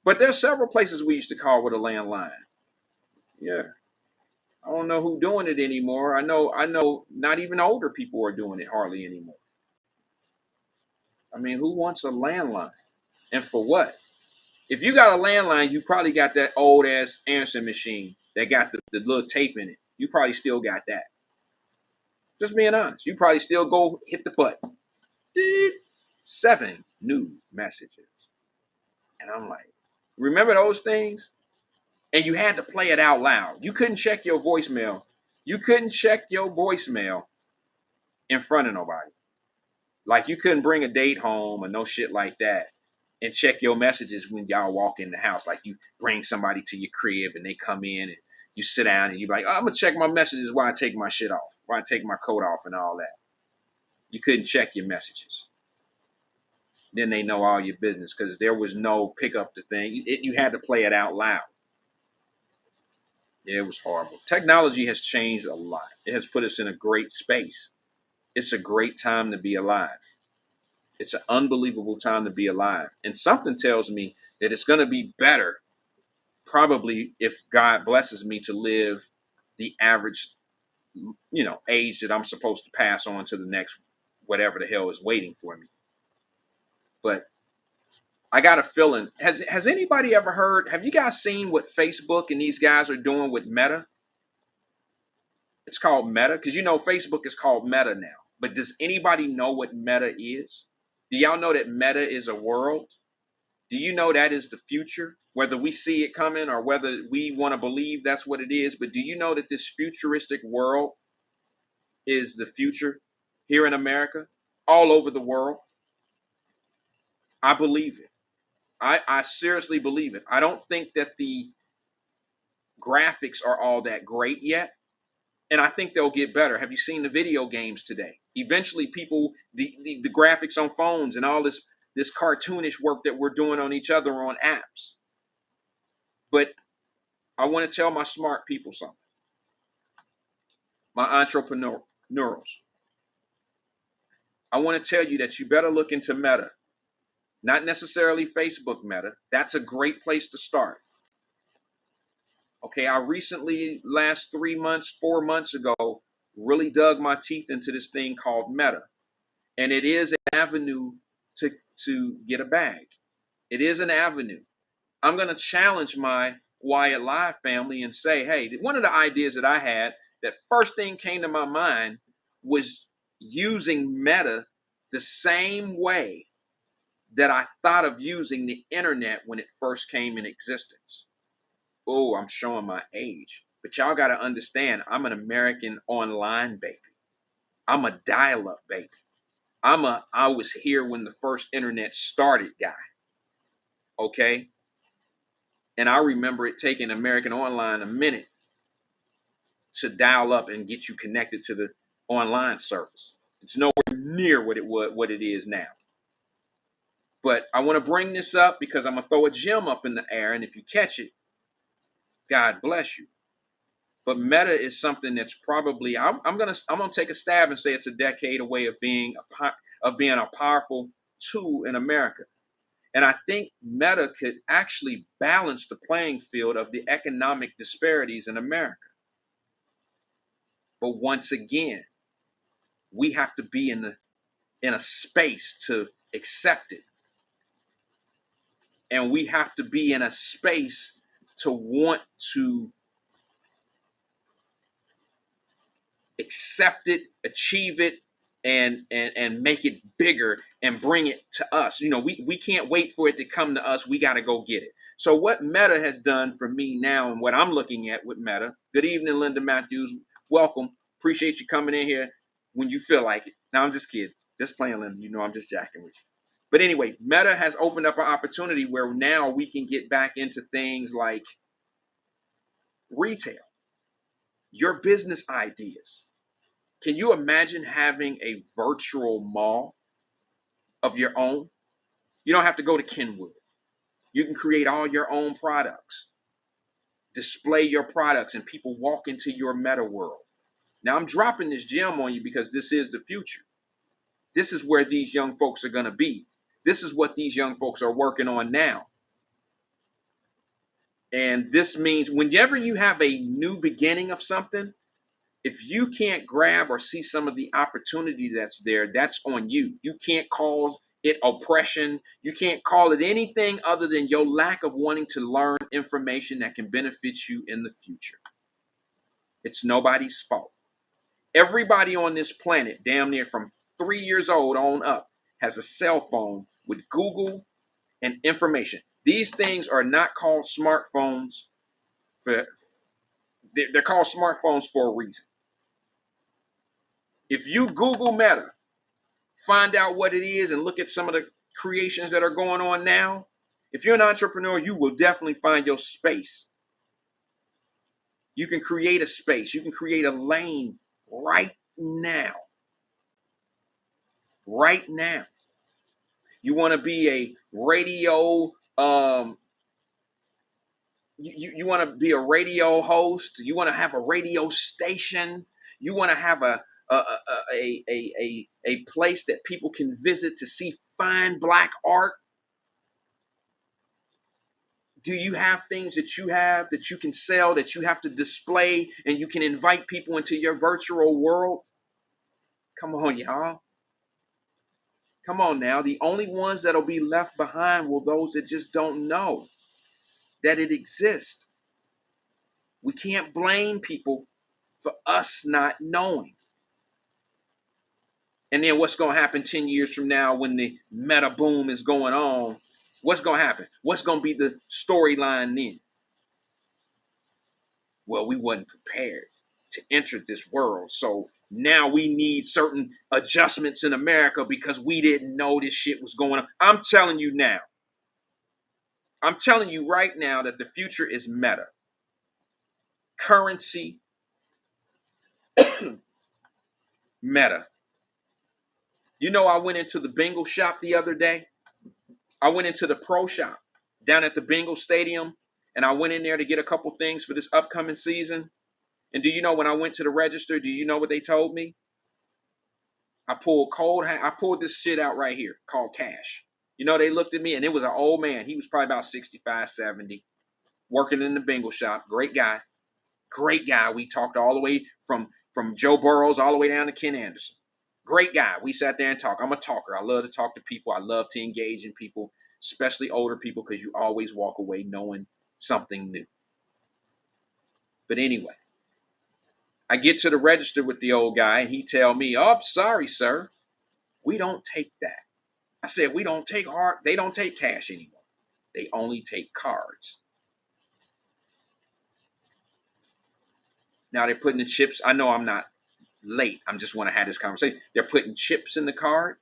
But there's several places we used to call with a landline. Yeah. I don't know who's doing it anymore. I know not even older people are doing it hardly anymore. I mean, who wants a landline? And for what? If you got a landline, you probably got that old ass answering machine that got the little tape in it. You probably still got that. Just being honest. You probably still go hit the button. 7 new messages. And I'm like, remember those things? And you had to play it out loud. You couldn't check your voicemail. You couldn't check your voicemail in front of nobody. Like you couldn't bring a date home or no shit like that and check your messages when y'all walk in the house. Like you bring somebody to your crib and they come in and you sit down and you're like, oh, I'm going to check my messages while I take my shit off, while I take my coat off and all that. You couldn't check your messages. Then they know all your business because there was no pick up the thing. You had to play it out loud. Yeah, it was horrible. Technology has changed a lot. It has put us in a great space. It's a great time to be alive. It's an unbelievable time to be alive. And something tells me that it's going to be better, probably if God blesses me to live the average, age that I'm supposed to pass on to the next, whatever the hell is waiting for me. But I got a feeling, has anybody ever heard, have you guys seen what Facebook and these guys are doing with Meta? It's called Meta, because Facebook is called Meta now. But does anybody know what Meta is? Do y'all know that Meta is a world? Do you know that is the future? Whether we see it coming or whether we want to believe that's what it is, but do you know that this futuristic world is the future here in America, all over the world? I believe it. I seriously believe it. I don't think that the graphics are all that great yet. And I think they'll get better. Have you seen the video games today? Eventually people, the graphics on phones and all this cartoonish work that we're doing on each other on apps. But I want to tell my smart people something. My entrepreneurs. I want to tell you that you better look into Meta. Not necessarily Facebook Meta. That's a great place to start. Okay, I recently, last 3 months, 4 months ago, really dug my teeth into this thing called Meta. And it is an avenue to get a bag. It is an avenue. I'm going to challenge my Wyatt-Live family and say, hey, one of the ideas that I had, that first thing came to my mind was using Meta the same way that I thought of using the internet when it first came in existence. Oh, I'm showing my age. But y'all got to understand, I'm an American online baby. I'm a dial-up baby. I was here when the first internet started guy. Okay? And I remember it taking American Online a minute to dial up and get you connected to the online service. It's nowhere near what it is now. But I want to bring this up because I'm going to throw a gem up in the air. And if you catch it, God bless you. But Meta is something that's probably, I'm gonna take a stab and say it's a decade away of being a powerful tool in America. And I think Meta could actually balance the playing field of the economic disparities in America. But once again, we have to be in a space to accept it. And we have to be in a space to want to accept it, achieve it, and make it bigger and bring it to us. We can't wait for it to come to us. We got to go get it. So what Meta has done for me now and what I'm looking at with Meta, good evening, Linda Matthews. Welcome. Appreciate you coming in here when you feel like it. Now, I'm just kidding. Just playing, Linda. I'm just jacking with you. But anyway, Meta has opened up an opportunity where now we can get back into things like retail, your business ideas. Can you imagine having a virtual mall of your own? You don't have to go to Kenwood. You can create all your own products, display your products, and people walk into your meta world. Now, I'm dropping this gem on you because this is the future. This is where these young folks are going to be. This is what these young folks are working on now. And this means whenever you have a new beginning of something, if you can't grab or see some of the opportunity that's there, that's on you. You can't call it oppression. You can't call it anything other than your lack of wanting to learn information that can benefit you in the future. It's nobody's fault. Everybody on this planet, damn near from 3 years old on up, has a cell phone with Google and information. These things are not called smartphones they're called smartphones for a reason. If you Google Meta, find out what it is and look at some of the creations that are going on now, if you're an entrepreneur, you will definitely find your space. You can create a space. You can create a lane right now. Right now. You want to be a radio, you want to be a radio host. You want to have a radio station. You want to have a place that people can visit to see fine Black art. Do you have things that you have that you can sell, that you have to display, and you can invite people into your virtual world? Come on, y'all. Come on now. The only ones that'll be left behind will those that just don't know that it exists. We can't blame people for us not knowing. And then what's going to happen 10 years from now when the meta boom is going on? What's going to happen? What's going to be the storyline then? Well, we wasn't prepared to enter this world. So now we need certain adjustments in America because we didn't know this shit was going on. I'm telling you now. I'm telling you right now that the future is meta. Currency, meta. You know, I went into the Bengal shop the other day. I went into the pro shop down at the Bengal Stadium, and I went in there to get a couple things for this upcoming season. And do you know when I went to the register, do you know what they told me? I pulled this shit out right here called cash. You know, they looked at me, and it was an old man. He was probably about 65, 70, working in the Bengal shop. Great guy. Great guy. We talked all the way from Joe Burrows all the way down to Ken Anderson. Great guy. We sat there and talked. I'm a talker. I love to talk to people. I love to engage in people, especially older people, because you always walk away knowing something new. But anyway, I get to the register with the old guy, and he tell me, "Oh, sorry, sir. We don't take that." I said, they don't take cash anymore. They only take cards. Now they're putting the chips. I know I'm not late. I just want to have this conversation. They're putting chips in the card.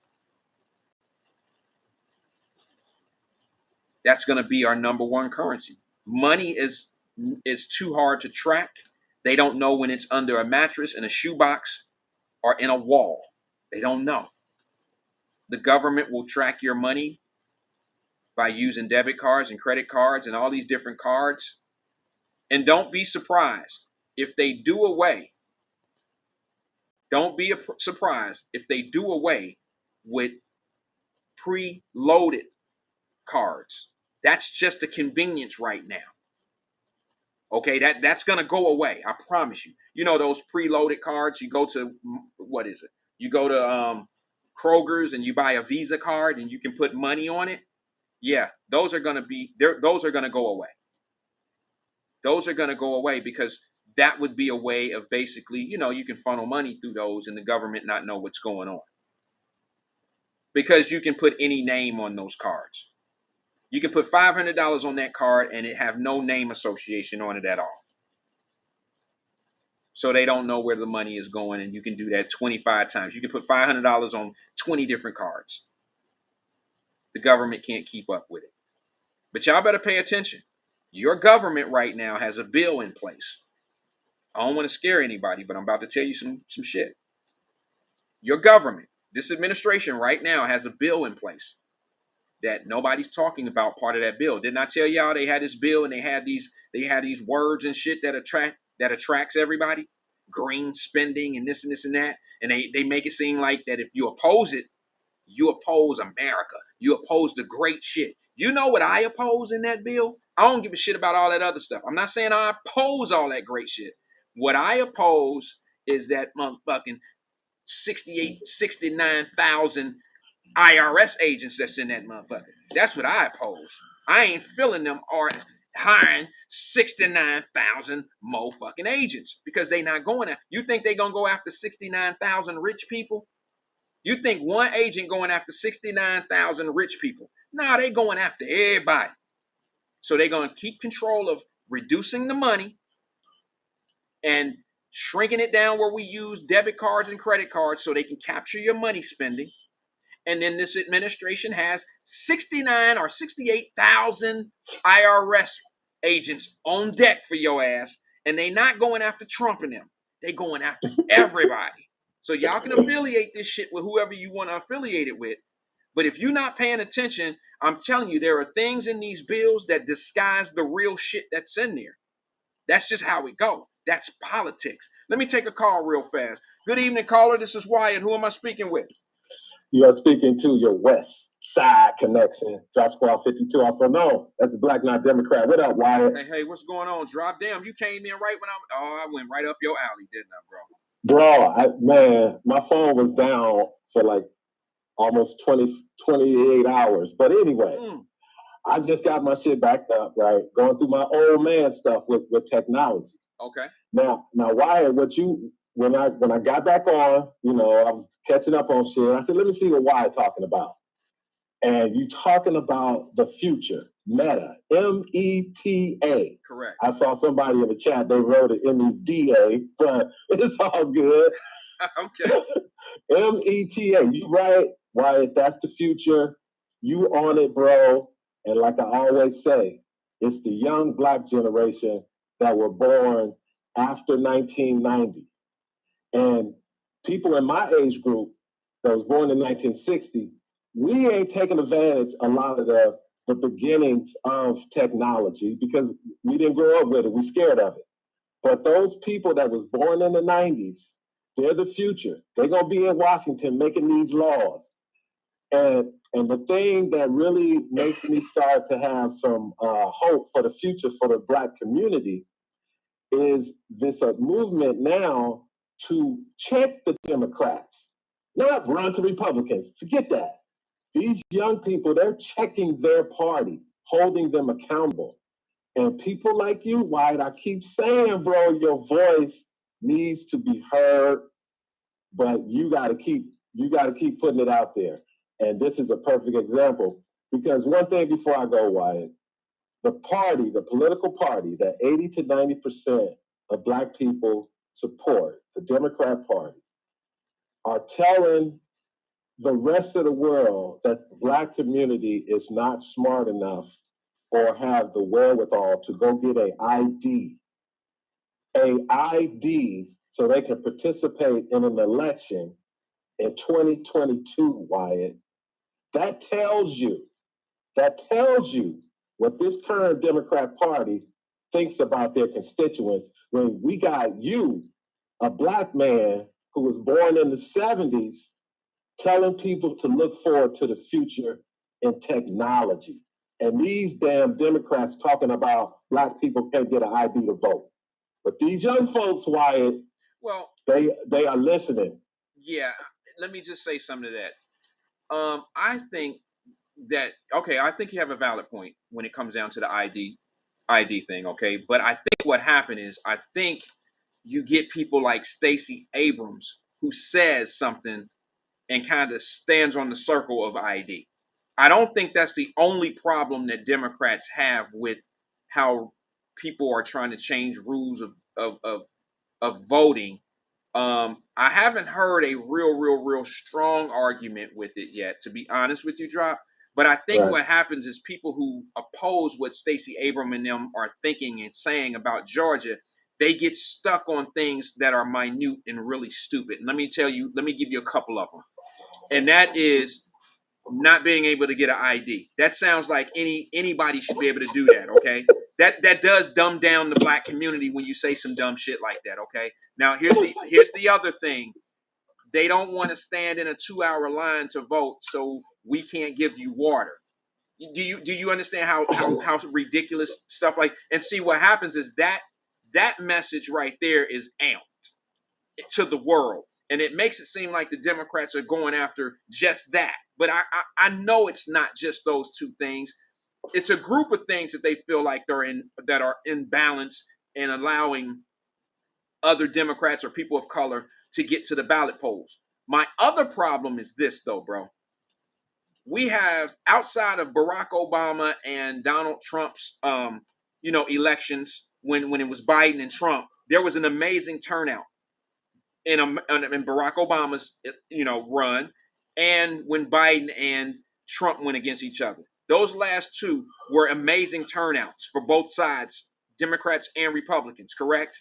That's going to be our number one currency. Money is too hard to track. They don't know when it's under a mattress, in a shoebox, or in a wall. They don't know. The government will track your money by using debit cards and credit cards and all these different cards. And don't be surprised if they do away. Don't be surprised if they do away with preloaded cards. That's just a convenience right now. Okay, that's going to go away. I promise you. You know those preloaded cards, you go to, what is it? You go to Kroger's and you buy a Visa card and you can put money on it. Yeah, those are going to go away. Those are going to go away because that would be a way of basically, you can funnel money through those and the government not know what's going on. Because you can put any name on those cards. You can put $500 on that card and it have no name association on it at all. So they don't know where the money is going, and you can do that 25 times. You can put $500 on 20 different cards. The government can't keep up with it. But y'all better pay attention. Your government right now has a bill in place. I don't want to scare anybody, but I'm about to tell you some shit. Your government, this administration right now has a bill in place that nobody's talking about. Part of that bill. Didn't I tell y'all they had this bill and they had these words and shit that attracts everybody? Green spending and this and this and that. And they make it seem like that if you oppose it, you oppose America. You oppose the great shit. You know what I oppose in that bill? I don't give a shit about all that other stuff. I'm not saying I oppose all that great shit. What I oppose is that motherfucking 69,000 IRS agents that's in that motherfucker. That's what I oppose. I ain't feeling them or hiring 69,000 more fucking agents because they not going after. You think they gonna go after 69,000 rich people? You think one agent going after 69,000 rich people? Nah, they going after everybody. So they're going to keep control of reducing the money and shrinking it down where we use debit cards and credit cards so they can capture your money spending. And then this administration has 69 or 68,000 IRS agents on deck for your ass. And they not going after Trump and them. They going after everybody. So y'all can affiliate this shit with whoever you want to affiliate it with. But if you're not paying attention, I'm telling you, there are things in these bills that disguise the real shit that's in there. That's just how it goes. That's politics. Let me take a call real fast. Good evening, caller. This is Wyatt. Who am I speaking with? You are speaking to your West Side connection. Drop Squad 52, also known as the Black Not Democrat. What up, Wyatt? Hey, what's going on? Drop. Damn, you came in right when I went right up your alley, didn't I, bro? Bro, man, my phone was down for like almost 28 hours. But anyway, I just got my shit backed up, right? Going through my old man stuff with technology. Okay. Now, Wyatt, when I got back on, I was catching up on shit. I said, let me see what Wyatt talking about. And you talking about the future, Meta, META. Correct. I saw somebody in the chat, they wrote it MEDA, but it's all good. Okay. META, you right, Wyatt, that's the future. You on it, bro. And like I always say, it's the young Black generation that were born after 1990. And people in my age group that was born in 1960, we ain't taking advantage a lot of the beginnings of technology because we didn't grow up with it. We're scared of it. But those people that was born in the 90s, they're the future. They're going to be in Washington making these laws. And the thing that really makes me start to have some hope for the future for the Black community is this movement now to check the Democrats, not run to Republicans. Forget that. These young people, they're checking their party, holding them accountable. And people like you, Wyatt, I keep saying, bro, your voice needs to be heard, but you gotta keep putting it out there. And this is a perfect example. Because one thing before I go, Wyatt, the political party that 80 to 90% of Black people support, the Democrat Party, are telling the rest of the world that the Black community is not smart enough or have the wherewithal to go get an ID so they can participate in an election in 2022, Wyatt. That tells you what this current Democrat Party thinks about their constituents when we got you, a Black man who was born in the 70s, telling people to look forward to the future in technology. And these damn Democrats talking about Black people can't get an ID to vote. But these young folks, Wyatt, well, they are listening. Yeah, let me just say something to that. I think that, okay, I think you have a valid point when it comes down to the ID thing, okay? But I think what happened is I think you get people like Stacey Abrams who says something and kind of stands on the circle of ID. I don't think that's the only problem that Democrats have with how people are trying to change rules of voting. I haven't heard a real strong argument with it yet, to be honest with you, Drop. But I think what happens is people who oppose what Stacey Abrams and them are thinking and saying about Georgia, they get stuck on things that are minute and really stupid. And let me give you a couple of them. And that is not being able to get an ID. That sounds like anybody should be able to do that, okay? That does dumb down the black community when you say some dumb shit like that, okay? Now here's the other thing. They don't want to stand in a 2-hour line to vote, so we can't give you water. Do you understand how ridiculous stuff like, and see what happens is that message right there is amped to the world. And it makes it seem like the Democrats are going after just that. But I know it's not just those two things. It's a group of things that they feel like that are in balance and allowing other Democrats or people of color to get to the ballot polls. My other problem is this, though, bro. We have, outside of Barack Obama and Donald Trump's elections, when it was Biden and Trump, there was an amazing turnout in Barack Obama's run, and when Biden and Trump went against each other. Those last two were amazing turnouts for both sides, Democrats and Republicans, correct?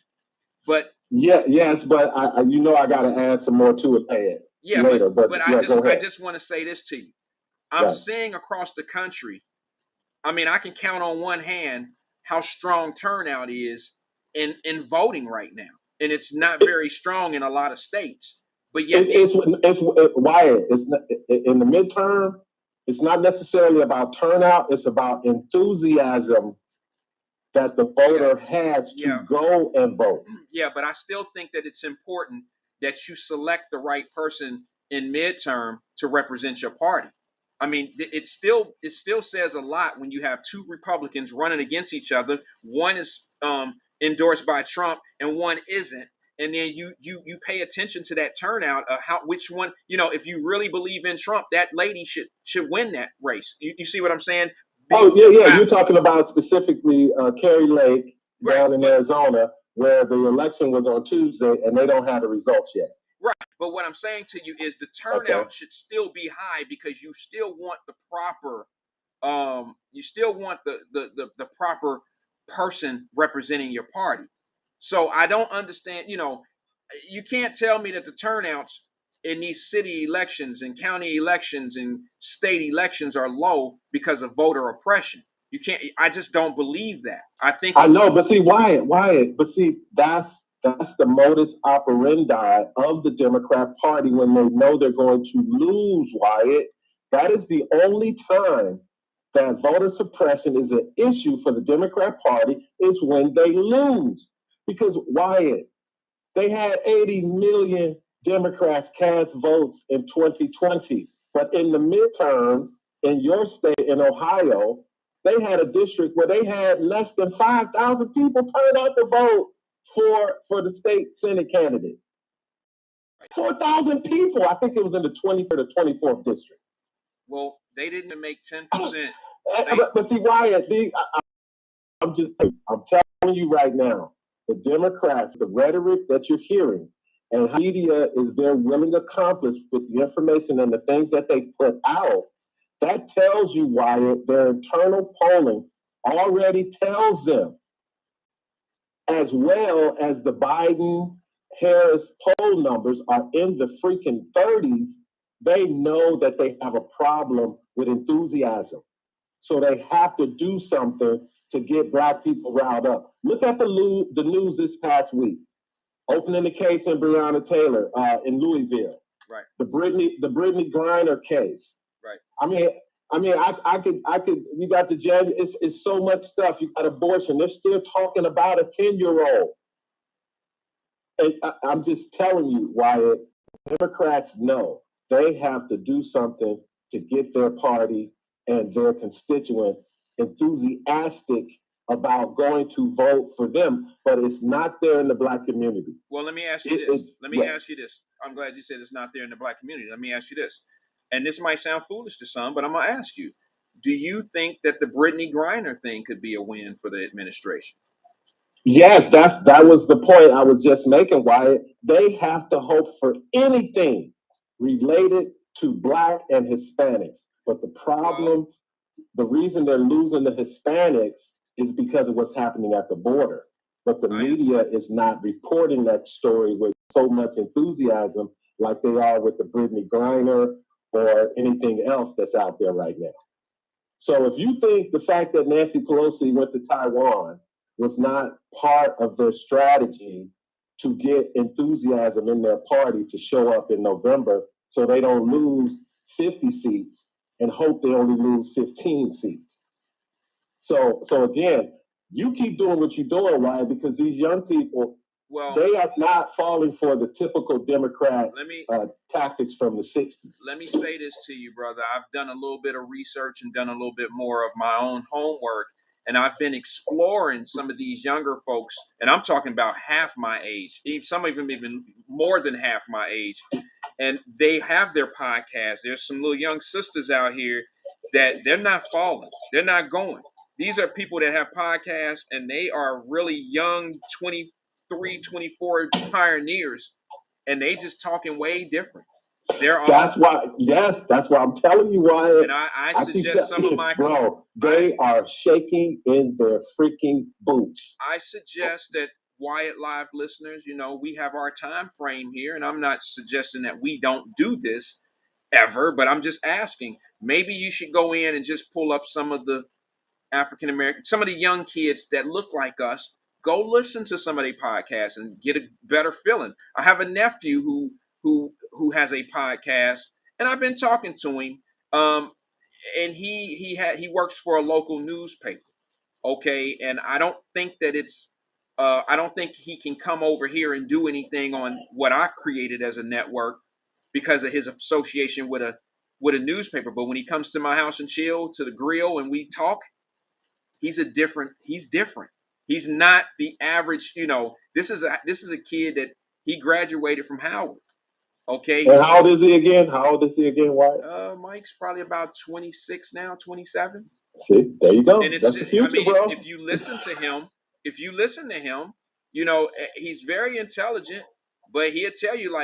But yes, but I got to add some more to it later. But I just want to say this to you. I'm seeing across the country, I mean, I can count on one hand how strong turnout is in voting right now. And it's not very strong in a lot of states. But yet Wyatt, it's not, in the midterm, it's not necessarily about turnout, it's about enthusiasm that the voter has to go and vote. Yeah, but I still think that it's important that you select the right person in midterm to represent your party. I mean, it still says a lot when you have two Republicans running against each other. One is endorsed by Trump and one isn't. And then you pay attention to that turnout of which one, if you really believe in Trump, that lady should win that race. You see what I'm saying? Yeah. You're talking about specifically Kari Lake down in Arizona, where the election was on Tuesday and they don't have the results yet. Right. But what I'm saying to you is the turnout should still be high because you still want the proper the proper person representing your party. So I don't understand, you can't tell me that the turnouts in these city elections and county elections and state elections are low because of voter oppression. You can't, I just don't believe that. I know, but see, Wyatt, but see, that's the modus operandi of the Democrat Party when they know they're going to lose, Wyatt. That is the only time that voter suppression is an issue for the Democrat Party is when they lose. Because, Wyatt, they had 80 million Democrats cast votes in 2020. But in the midterms, in your state, in Ohio, they had a district where they had less than 5,000 people turn out to vote for the state Senate candidate. 4,000 people. I think it was in the 23rd or 24th district. Well, they didn't make 10%. But see, Wyatt, I'm telling you right now, the Democrats, the rhetoric that you're hearing, and how media is their willing accomplice with the information and the things that they put out, that tells you, Wyatt, their internal polling already tells them, as well as the Biden-Harris poll numbers are in the freaking 30s, they know that they have a problem with enthusiasm. So they have to do something to get Black people riled up. Look at the news this past week. Opening the case in Breonna Taylor in Louisville. Right. The Brittany Griner case. Right. I mean, I could. You got the judge. It's so much stuff. You got abortion. They're still talking about a 10-year-old. And I'm just telling you, Wyatt, Democrats know they have to do something to get their party and their constituents enthusiastic about going to vote for them, but it's not there in the Black community. Well, let me ask you this. I'm glad you said it's not there in the Black community. Let me ask you this. And this might sound foolish to some, but I'm going to ask you, do you think that the Brittany Griner thing could be a win for the administration? Yes, that was the point I was just making, Wyatt. They have to hope for anything related to Black and Hispanics. But the problem, the reason they're losing the Hispanics is because of what's happening at the border. but the media is not reporting that story with so much enthusiasm like they are with the Brittany Griner or anything else that's out there right now. So if you think the fact that Nancy Pelosi went to Taiwan was not part of their strategy to get enthusiasm in their party to show up in November so they don't lose 50 seats and hope they only lose 15 seats. So again, you keep doing what you're doing, Wyatt, because these young people, they are not falling for the typical Democrat tactics from the 60s. Let me say this to you, brother. I've done a little bit of research and done a little bit more of my own homework, and I've been exploring some of these younger folks, and I'm talking about half my age, some of them even more than half my age, and they have their podcasts. There's some little young sisters out here that they're not falling. They're not going. These are people that have podcasts, and they are really young, 23, 24 pioneers, and they just talking way different. That's why I'm telling you, Wyatt. And I suggest some of my they are shaking in their freaking boots. I suggest that Wyatt-Live listeners, we have our time frame here, and I'm not suggesting that we don't do this ever, but I'm just asking, maybe you should go in and just pull up some of the African American, some of the young kids that look like us. Go listen to some of their podcasts and get a better feeling. I have a nephew who has a podcast, and I've been talking to him. And he works for a local newspaper. Okay, and I don't think that I don't think he can come over here and do anything on what I created as a network because of his association with a newspaper. But when he comes to my house and chill to the grill and we talk, he's different. He's not the average, this is a kid that he graduated from Howard. Okay. And how old is he again? Wyatt? Mike's probably about 26 now, 27. See, there you go. And it's That's the future, bro. if you listen to him, he's very intelligent, but he'll tell you,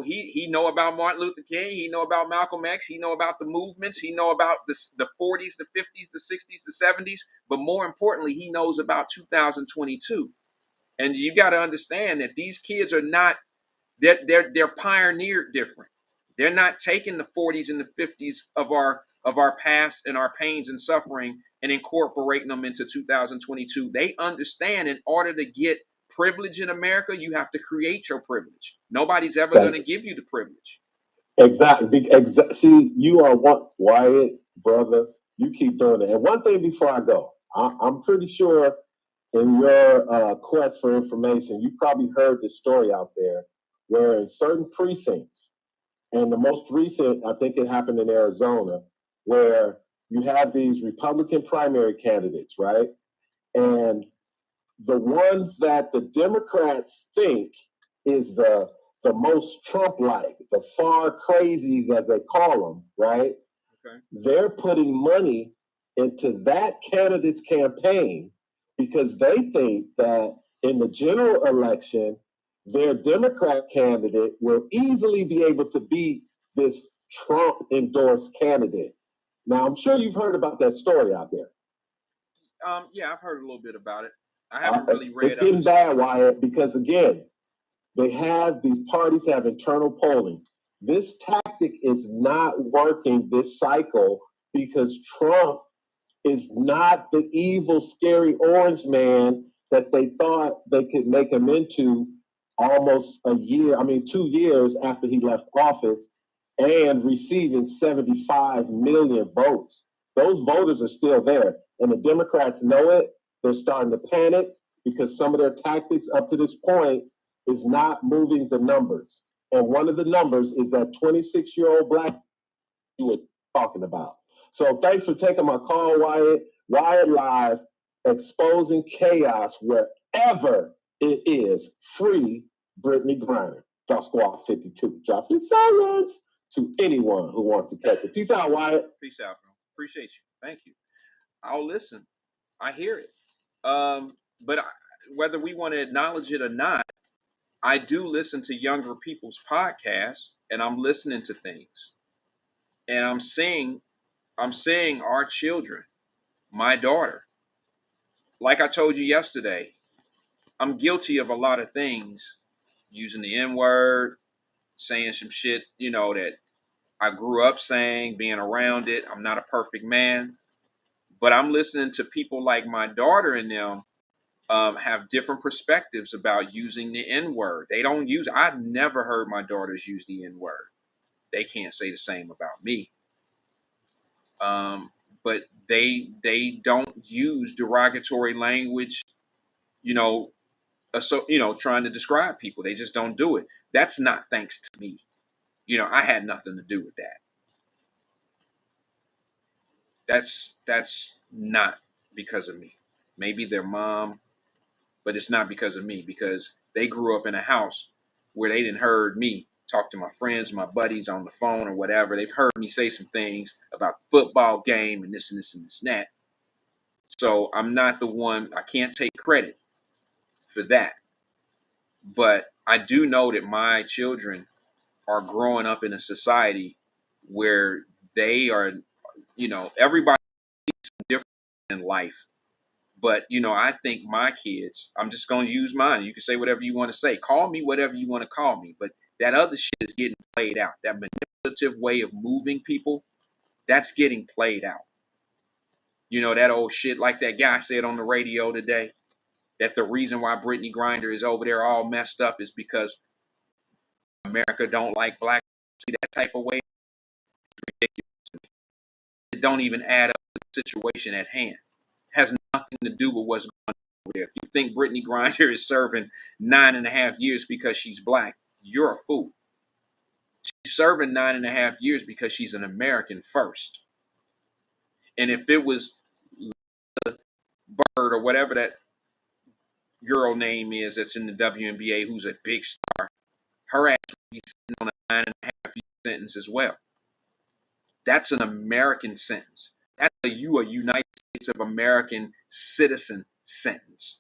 he know about Martin Luther King, he know about Malcolm X, he know about the movements, he know about the 40s, the 50s, the 60s, the 70s, but more importantly, he knows about 2022. And you got to understand that these kids are not, they're pioneered different. They're not taking the 40s and the 50s of our past and our pains and suffering and incorporating them into 2022. They understand in order to get privilege in America, you have to create your privilege. Nobody's ever going to give you the privilege. Exactly. See, you are one, Wyatt, brother. You keep doing it. And one thing before I go, I'm pretty sure in your quest for information, you probably heard this story out there where in certain precincts, and the most recent, I think it happened in Arizona, where you have these Republican primary candidates, right? And the ones that the Democrats think is the most Trump-like, the far crazies as they call them, right? Okay. They're putting money into that candidate's campaign because they think that in the general election, their Democrat candidate will easily be able to beat this Trump-endorsed candidate. Now, I'm sure you've heard about that story out there. Yeah, I've heard a little bit about it. I haven't really read it. It's getting bad, Wyatt, because again, these parties have internal polling. This tactic is not working this cycle because Trump is not the evil, scary orange man that they thought they could make him into almost 2 years after he left office and receiving 75 million votes. Those voters are still there. And the Democrats know it. They're starting to panic because some of their tactics up to this point is not moving the numbers. And one of the numbers is that 26-year-old black you were talking about. So thanks for taking my call, Wyatt. Wyatt-Live, exposing chaos wherever it is. Free Brittany Griner. Drop Squad 52. Drop your silence to anyone who wants to catch it. Peace out, Wyatt. Peace out, bro. Appreciate you. Thank you. I'll listen. I hear it. But whether we want to acknowledge it or not, I do listen to younger people's podcasts, and I'm listening to things. And I'm seeing our children, my daughter. Like I told you yesterday, I'm guilty of a lot of things, using the N-word, saying some shit, that I grew up saying, being around it. I'm not a perfect man, but I'm listening to people like my daughter and them have different perspectives about using the N-word. They don't use. I've never heard my daughters use the N-word. They can't say the same about me. But they don't use derogatory language, trying to describe people. They just don't do it. That's not thanks to me. I had nothing to do with that. That's not because of me. Maybe their mom, but it's not because of me, because they grew up in a house where they didn't heard me talk to my friends, my buddies on the phone or whatever. They've heard me say some things about the football game and this and this and this and that. So I'm not the one. I can't take credit for that. But I do know that my children are growing up in a society where they are, everybody is different in life. But, I think my kids, I'm just going to use mine. You can say whatever you want to say. Call me whatever you want to call me. But that other shit is getting played out. That manipulative way of moving people, that's getting played out. That old shit like that guy said on the radio today, that the reason why Brittany Griner is over there all messed up is because America don't like black. See, that type of way, it's ridiculous. It don't even add up to the situation at hand. It has nothing to do with what's going on over there. If you think Brittany Griner is serving 9.5 years because she's black, you're a fool. She's serving 9.5 years because she's an American first. And if it was Bird or whatever that girl name is that's in the WNBA who's a big star, her ass would be sitting on a 9.5 year sentence as well. That's an American sentence. That's a United States of American citizen sentence.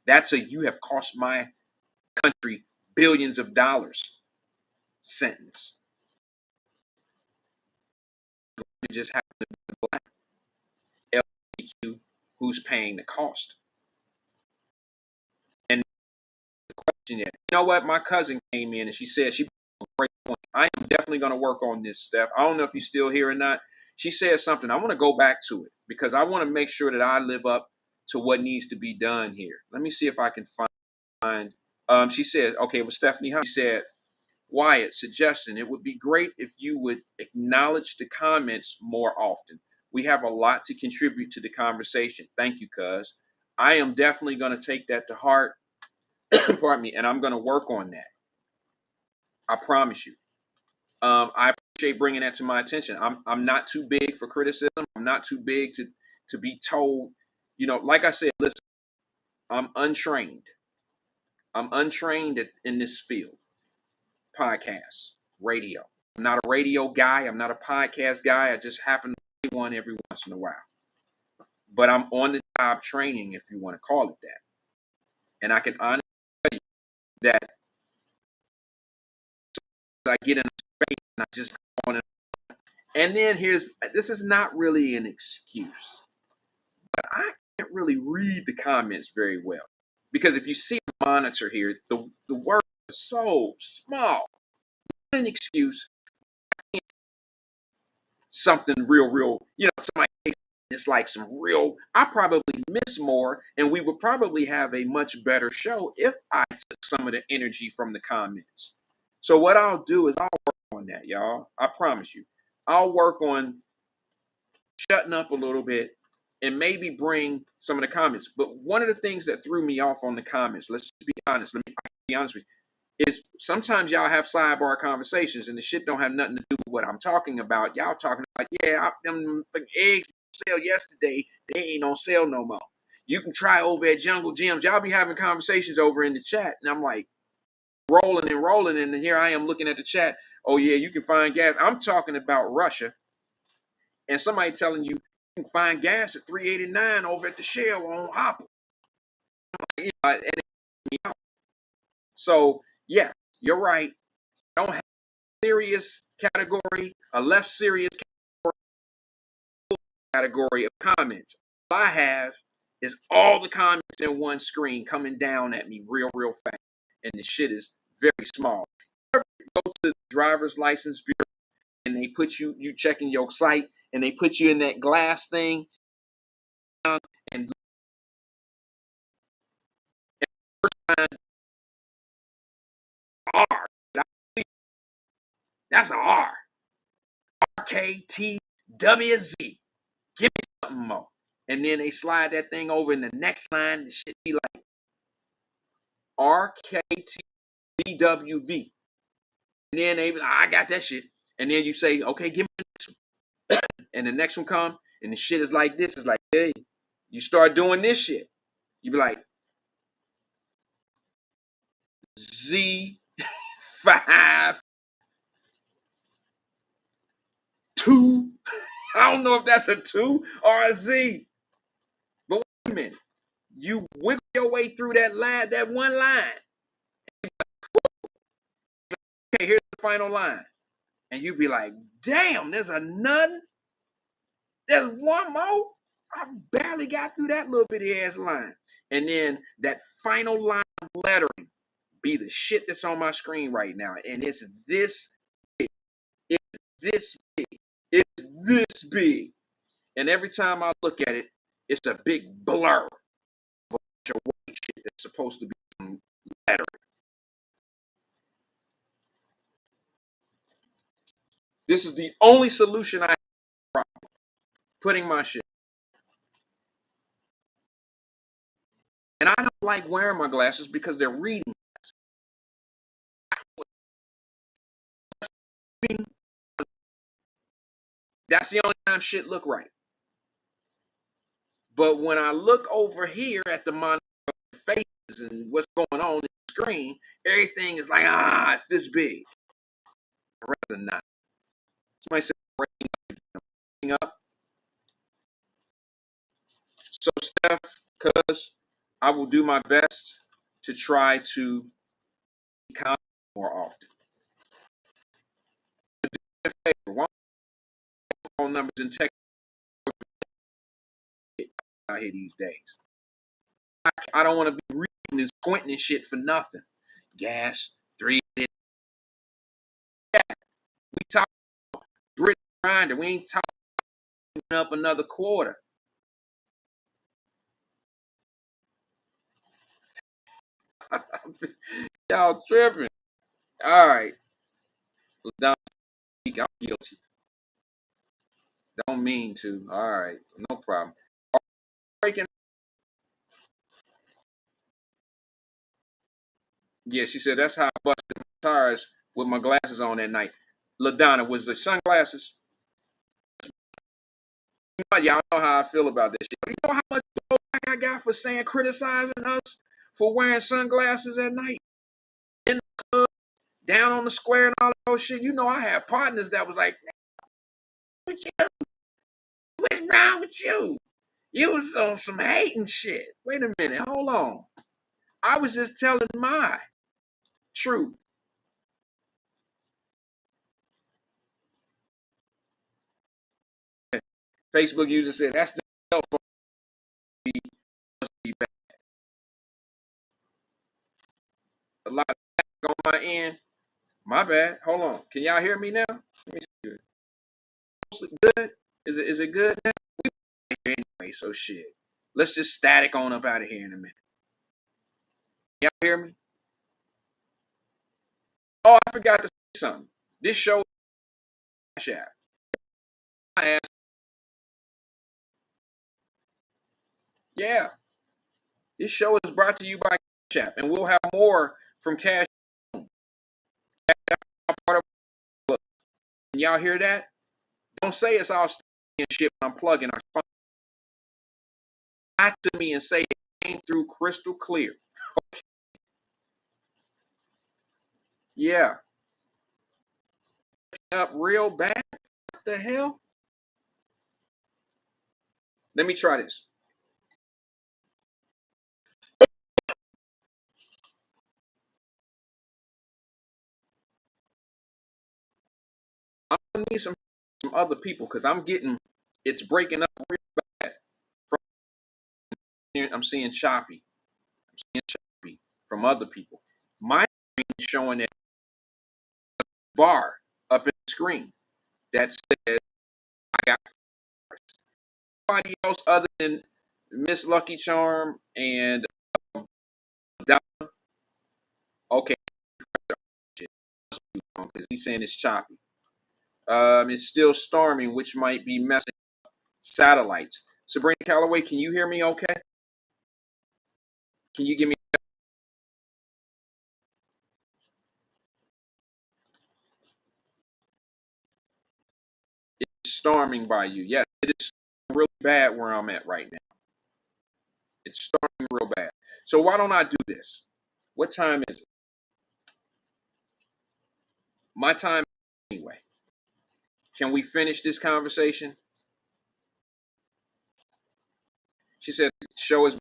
That's a you have cost my country billions of dollars sentence. It just happened to be the black LGBTQ who's paying the cost. And the question is, you know what? My cousin came in and she said she made a great point. I am definitely going to work on this, Steph. I don't know if you're still here or not. She said something. I want to go back to it because I want to make sure that I live up to what needs to be done here. Let me see if I can find. She said, okay, with Stephanie Hunt, she said, Wyatt, suggestion, it would be great if you would acknowledge the comments more often. We have a lot to contribute to the conversation. Thank you, cuz. I am definitely going to take that to heart. Pardon me, and I'm going to work on that. I promise you. I appreciate bringing that to my attention. I'm not too big for criticism. I'm not too big to be told, like I said, listen, I'm untrained. I'm untrained in this field. Podcasts, radio. I'm not a radio guy. I'm not a podcast guy. I just happen to be one every once in a while. But I'm on the job training, if you want to call it that. And I can honestly tell you that I get in a space and I just go on and then this is not really an excuse, but I can't really read the comments very well. Because if you see the monitor here, the word is so small. Not an excuse. Something real, somebody, it's like some real, I probably miss more, and we would probably have a much better show if I took some of the energy from the comments. So what I'll do is I'll work on that, y'all. I promise you. I'll work on shutting up a little bit and maybe bring some of the comments. But one of the things that threw me off on the comments, let's be honest, let me be honest with you, is sometimes y'all have sidebar conversations and the shit don't have nothing to do with what I'm talking about. Y'all talking about, them eggs sale yesterday, they ain't on sale no more. You can try over at Jungle Gyms. Y'all be having conversations over in the chat. And I'm like, rolling, and here I am looking at the chat. Oh yeah, you can find gas. I'm talking about Russia. And somebody telling you can find gas at $3.89 over at the Shell on Apple. So yeah, you're right. I don't have a serious category, a less serious category of comments. All I have It's all the comments in one screen coming down at me real fast. And the shit is very small. Go to the driver's license bureau and they put you checking your site and they put you in that glass thing and R. That's an R. RKTWZ. Give me something more. And then they slide that thing over in the next line. The shit be like RKTWV. And then they be like, I got that shit. And then you say, okay, give me the next one. And the next one come, and the shit is like this. It's like, hey, you start doing this shit. You be like, Z5 2. I don't know if that's a 2 or a Z. But wait a minute. You wiggle your way through that line, that one line. Okay, here's the final line. And you be like, damn, there's another. There's one more. I barely got through that little bitty ass line. And then that final line of lettering be the shit that's on my screen right now. And it's this big. It's this big. It's this big. And every time I look at it, it's a big blur of a bunch of white shit that's supposed to be some lettering. This is the only solution I have. Putting my shit. And I don't like wearing my glasses because they're reading glasses. That's the only time shit look right. But when I look over here at the monitor faces and what's going on in the screen, everything is like, it's this big. I'd rather not. Somebody said rating up. So Steph, cuz I will do my best to try to comment more often. One phone numbers and text out here these days. I don't want to be reading and squinting and shit for nothing. Gas, 3. We talk Brit Grinder. We ain't talking up another quarter. Y'all tripping. All right. I'm guilty. Don't mean to. All right. No problem. Breaking. Yeah, she said that's how I busted my tires with my glasses on that night. LaDonna, was the sunglasses? Y'all know how I feel about this shit. You know how much I got for saying criticizing us for wearing sunglasses at night? In the club, down on the square and all that old shit. You know I had partners that was like, what's wrong with you? You was on some hating shit. Wait a minute, hold on. I was just telling my truth. Facebook user said that's the cell phone must be bad. A lot of on my end. My bad. Hold on. Can y'all hear me now? Let me see. Good? Is it good now? We anyway, so shit. Let's just static on up out of here in a minute. Y'all hear me? Oh, I forgot to say something. This show is Cash App. I asked. Yeah. This show is brought to you by Cash App, and we'll have more from Cash App. Part of and y'all hear that? Don't say it's all and shit when I'm plugging our sponsor. Lie to me and say it came through crystal clear. Okay. Yeah. Up real bad. What the hell? Let me try this. I'm gonna need some other people because I'm getting it's breaking up real bad. seeing choppy. I'm seeing choppy from other people. My screen is showing that bar up in the screen that says I got somebody else other than Miss Lucky Charm and Donna. Okay, because he's saying it's choppy. It's still storming, which might be messing up satellites. Sabrina Calloway, can you hear me okay? Can you give me? It's storming by you. Yes, it is really bad where I'm at right now. It's storming real bad. So why don't I do this? What time is it? My time anyway. Can we finish this conversation? She said the show has been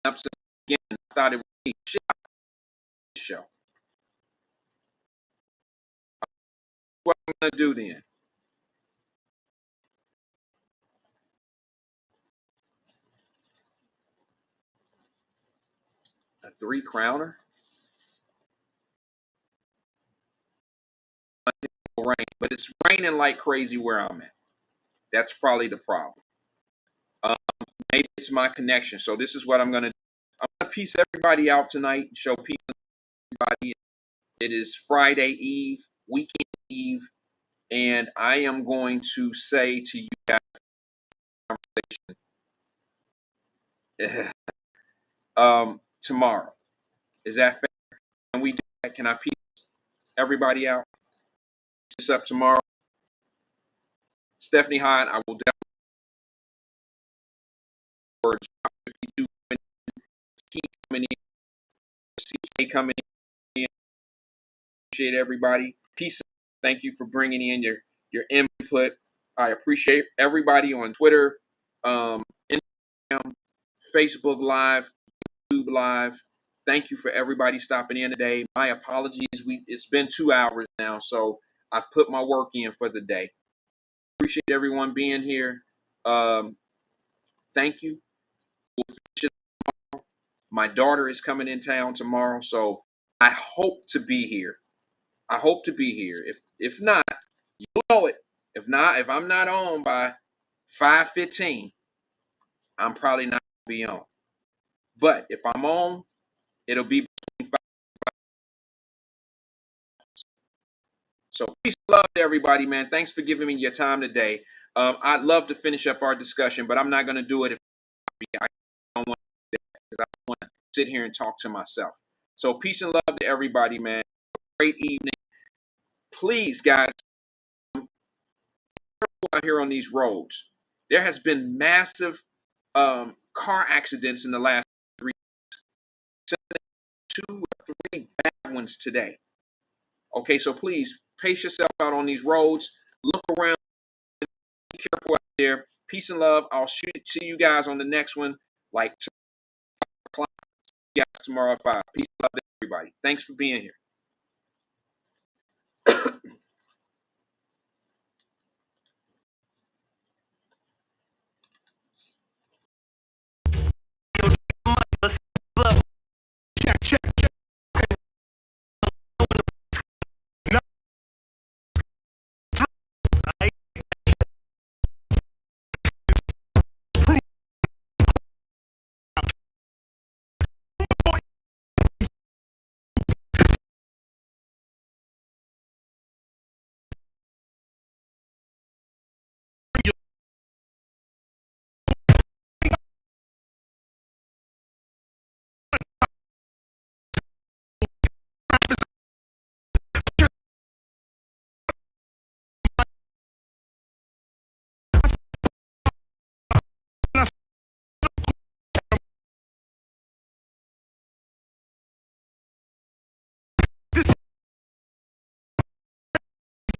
up since again. I thought it would be a show. What I'm gonna do then? A 3-crowner? Rain, but it's raining like crazy where I'm at. That's probably the problem. Maybe it's my connection. So this is what I'm gonna do. I'm gonna piece everybody out tonight. Show peace to everybody. It is Friday Eve, weekend Eve, and I am going to say to you guys, tomorrow. Is that fair? Can we do that? Can I piece everybody out? This up tomorrow. Stephanie Hyde, I will definitely if you do keep coming in, CK coming in. Appreciate everybody. Peace. Thank you for bringing in your input. I appreciate everybody on Twitter, Instagram, Facebook Live, YouTube Live. Thank you for everybody stopping in today. My apologies. It's been 2 hours now, so I've put my work in for the day. Appreciate everyone being here. Thank you. We'll finish it tomorrow. My daughter is coming in town tomorrow, so I hope to be here. I hope to be here. If not, you'll know it. If I'm not on by 5:15, I'm probably not gonna be on. But if I'm on, it'll be between 5. So peace and love to everybody, man. Thanks for giving me your time today. I'd love to finish up our discussion, but I'm not gonna do it if I don't want to, because I want to sit here and talk to myself. So peace and love to everybody, man. Great evening. Please, guys, out here on these roads. There has been massive car accidents in the last 3 weeks. 2 or 3 bad ones today. Okay, so please pace yourself out on these roads. Look around. Be careful out there. Peace and love. I'll see you guys on the next one. Like 5 o'clock. See you guys tomorrow at 5. Peace and love to everybody. Thanks for being here.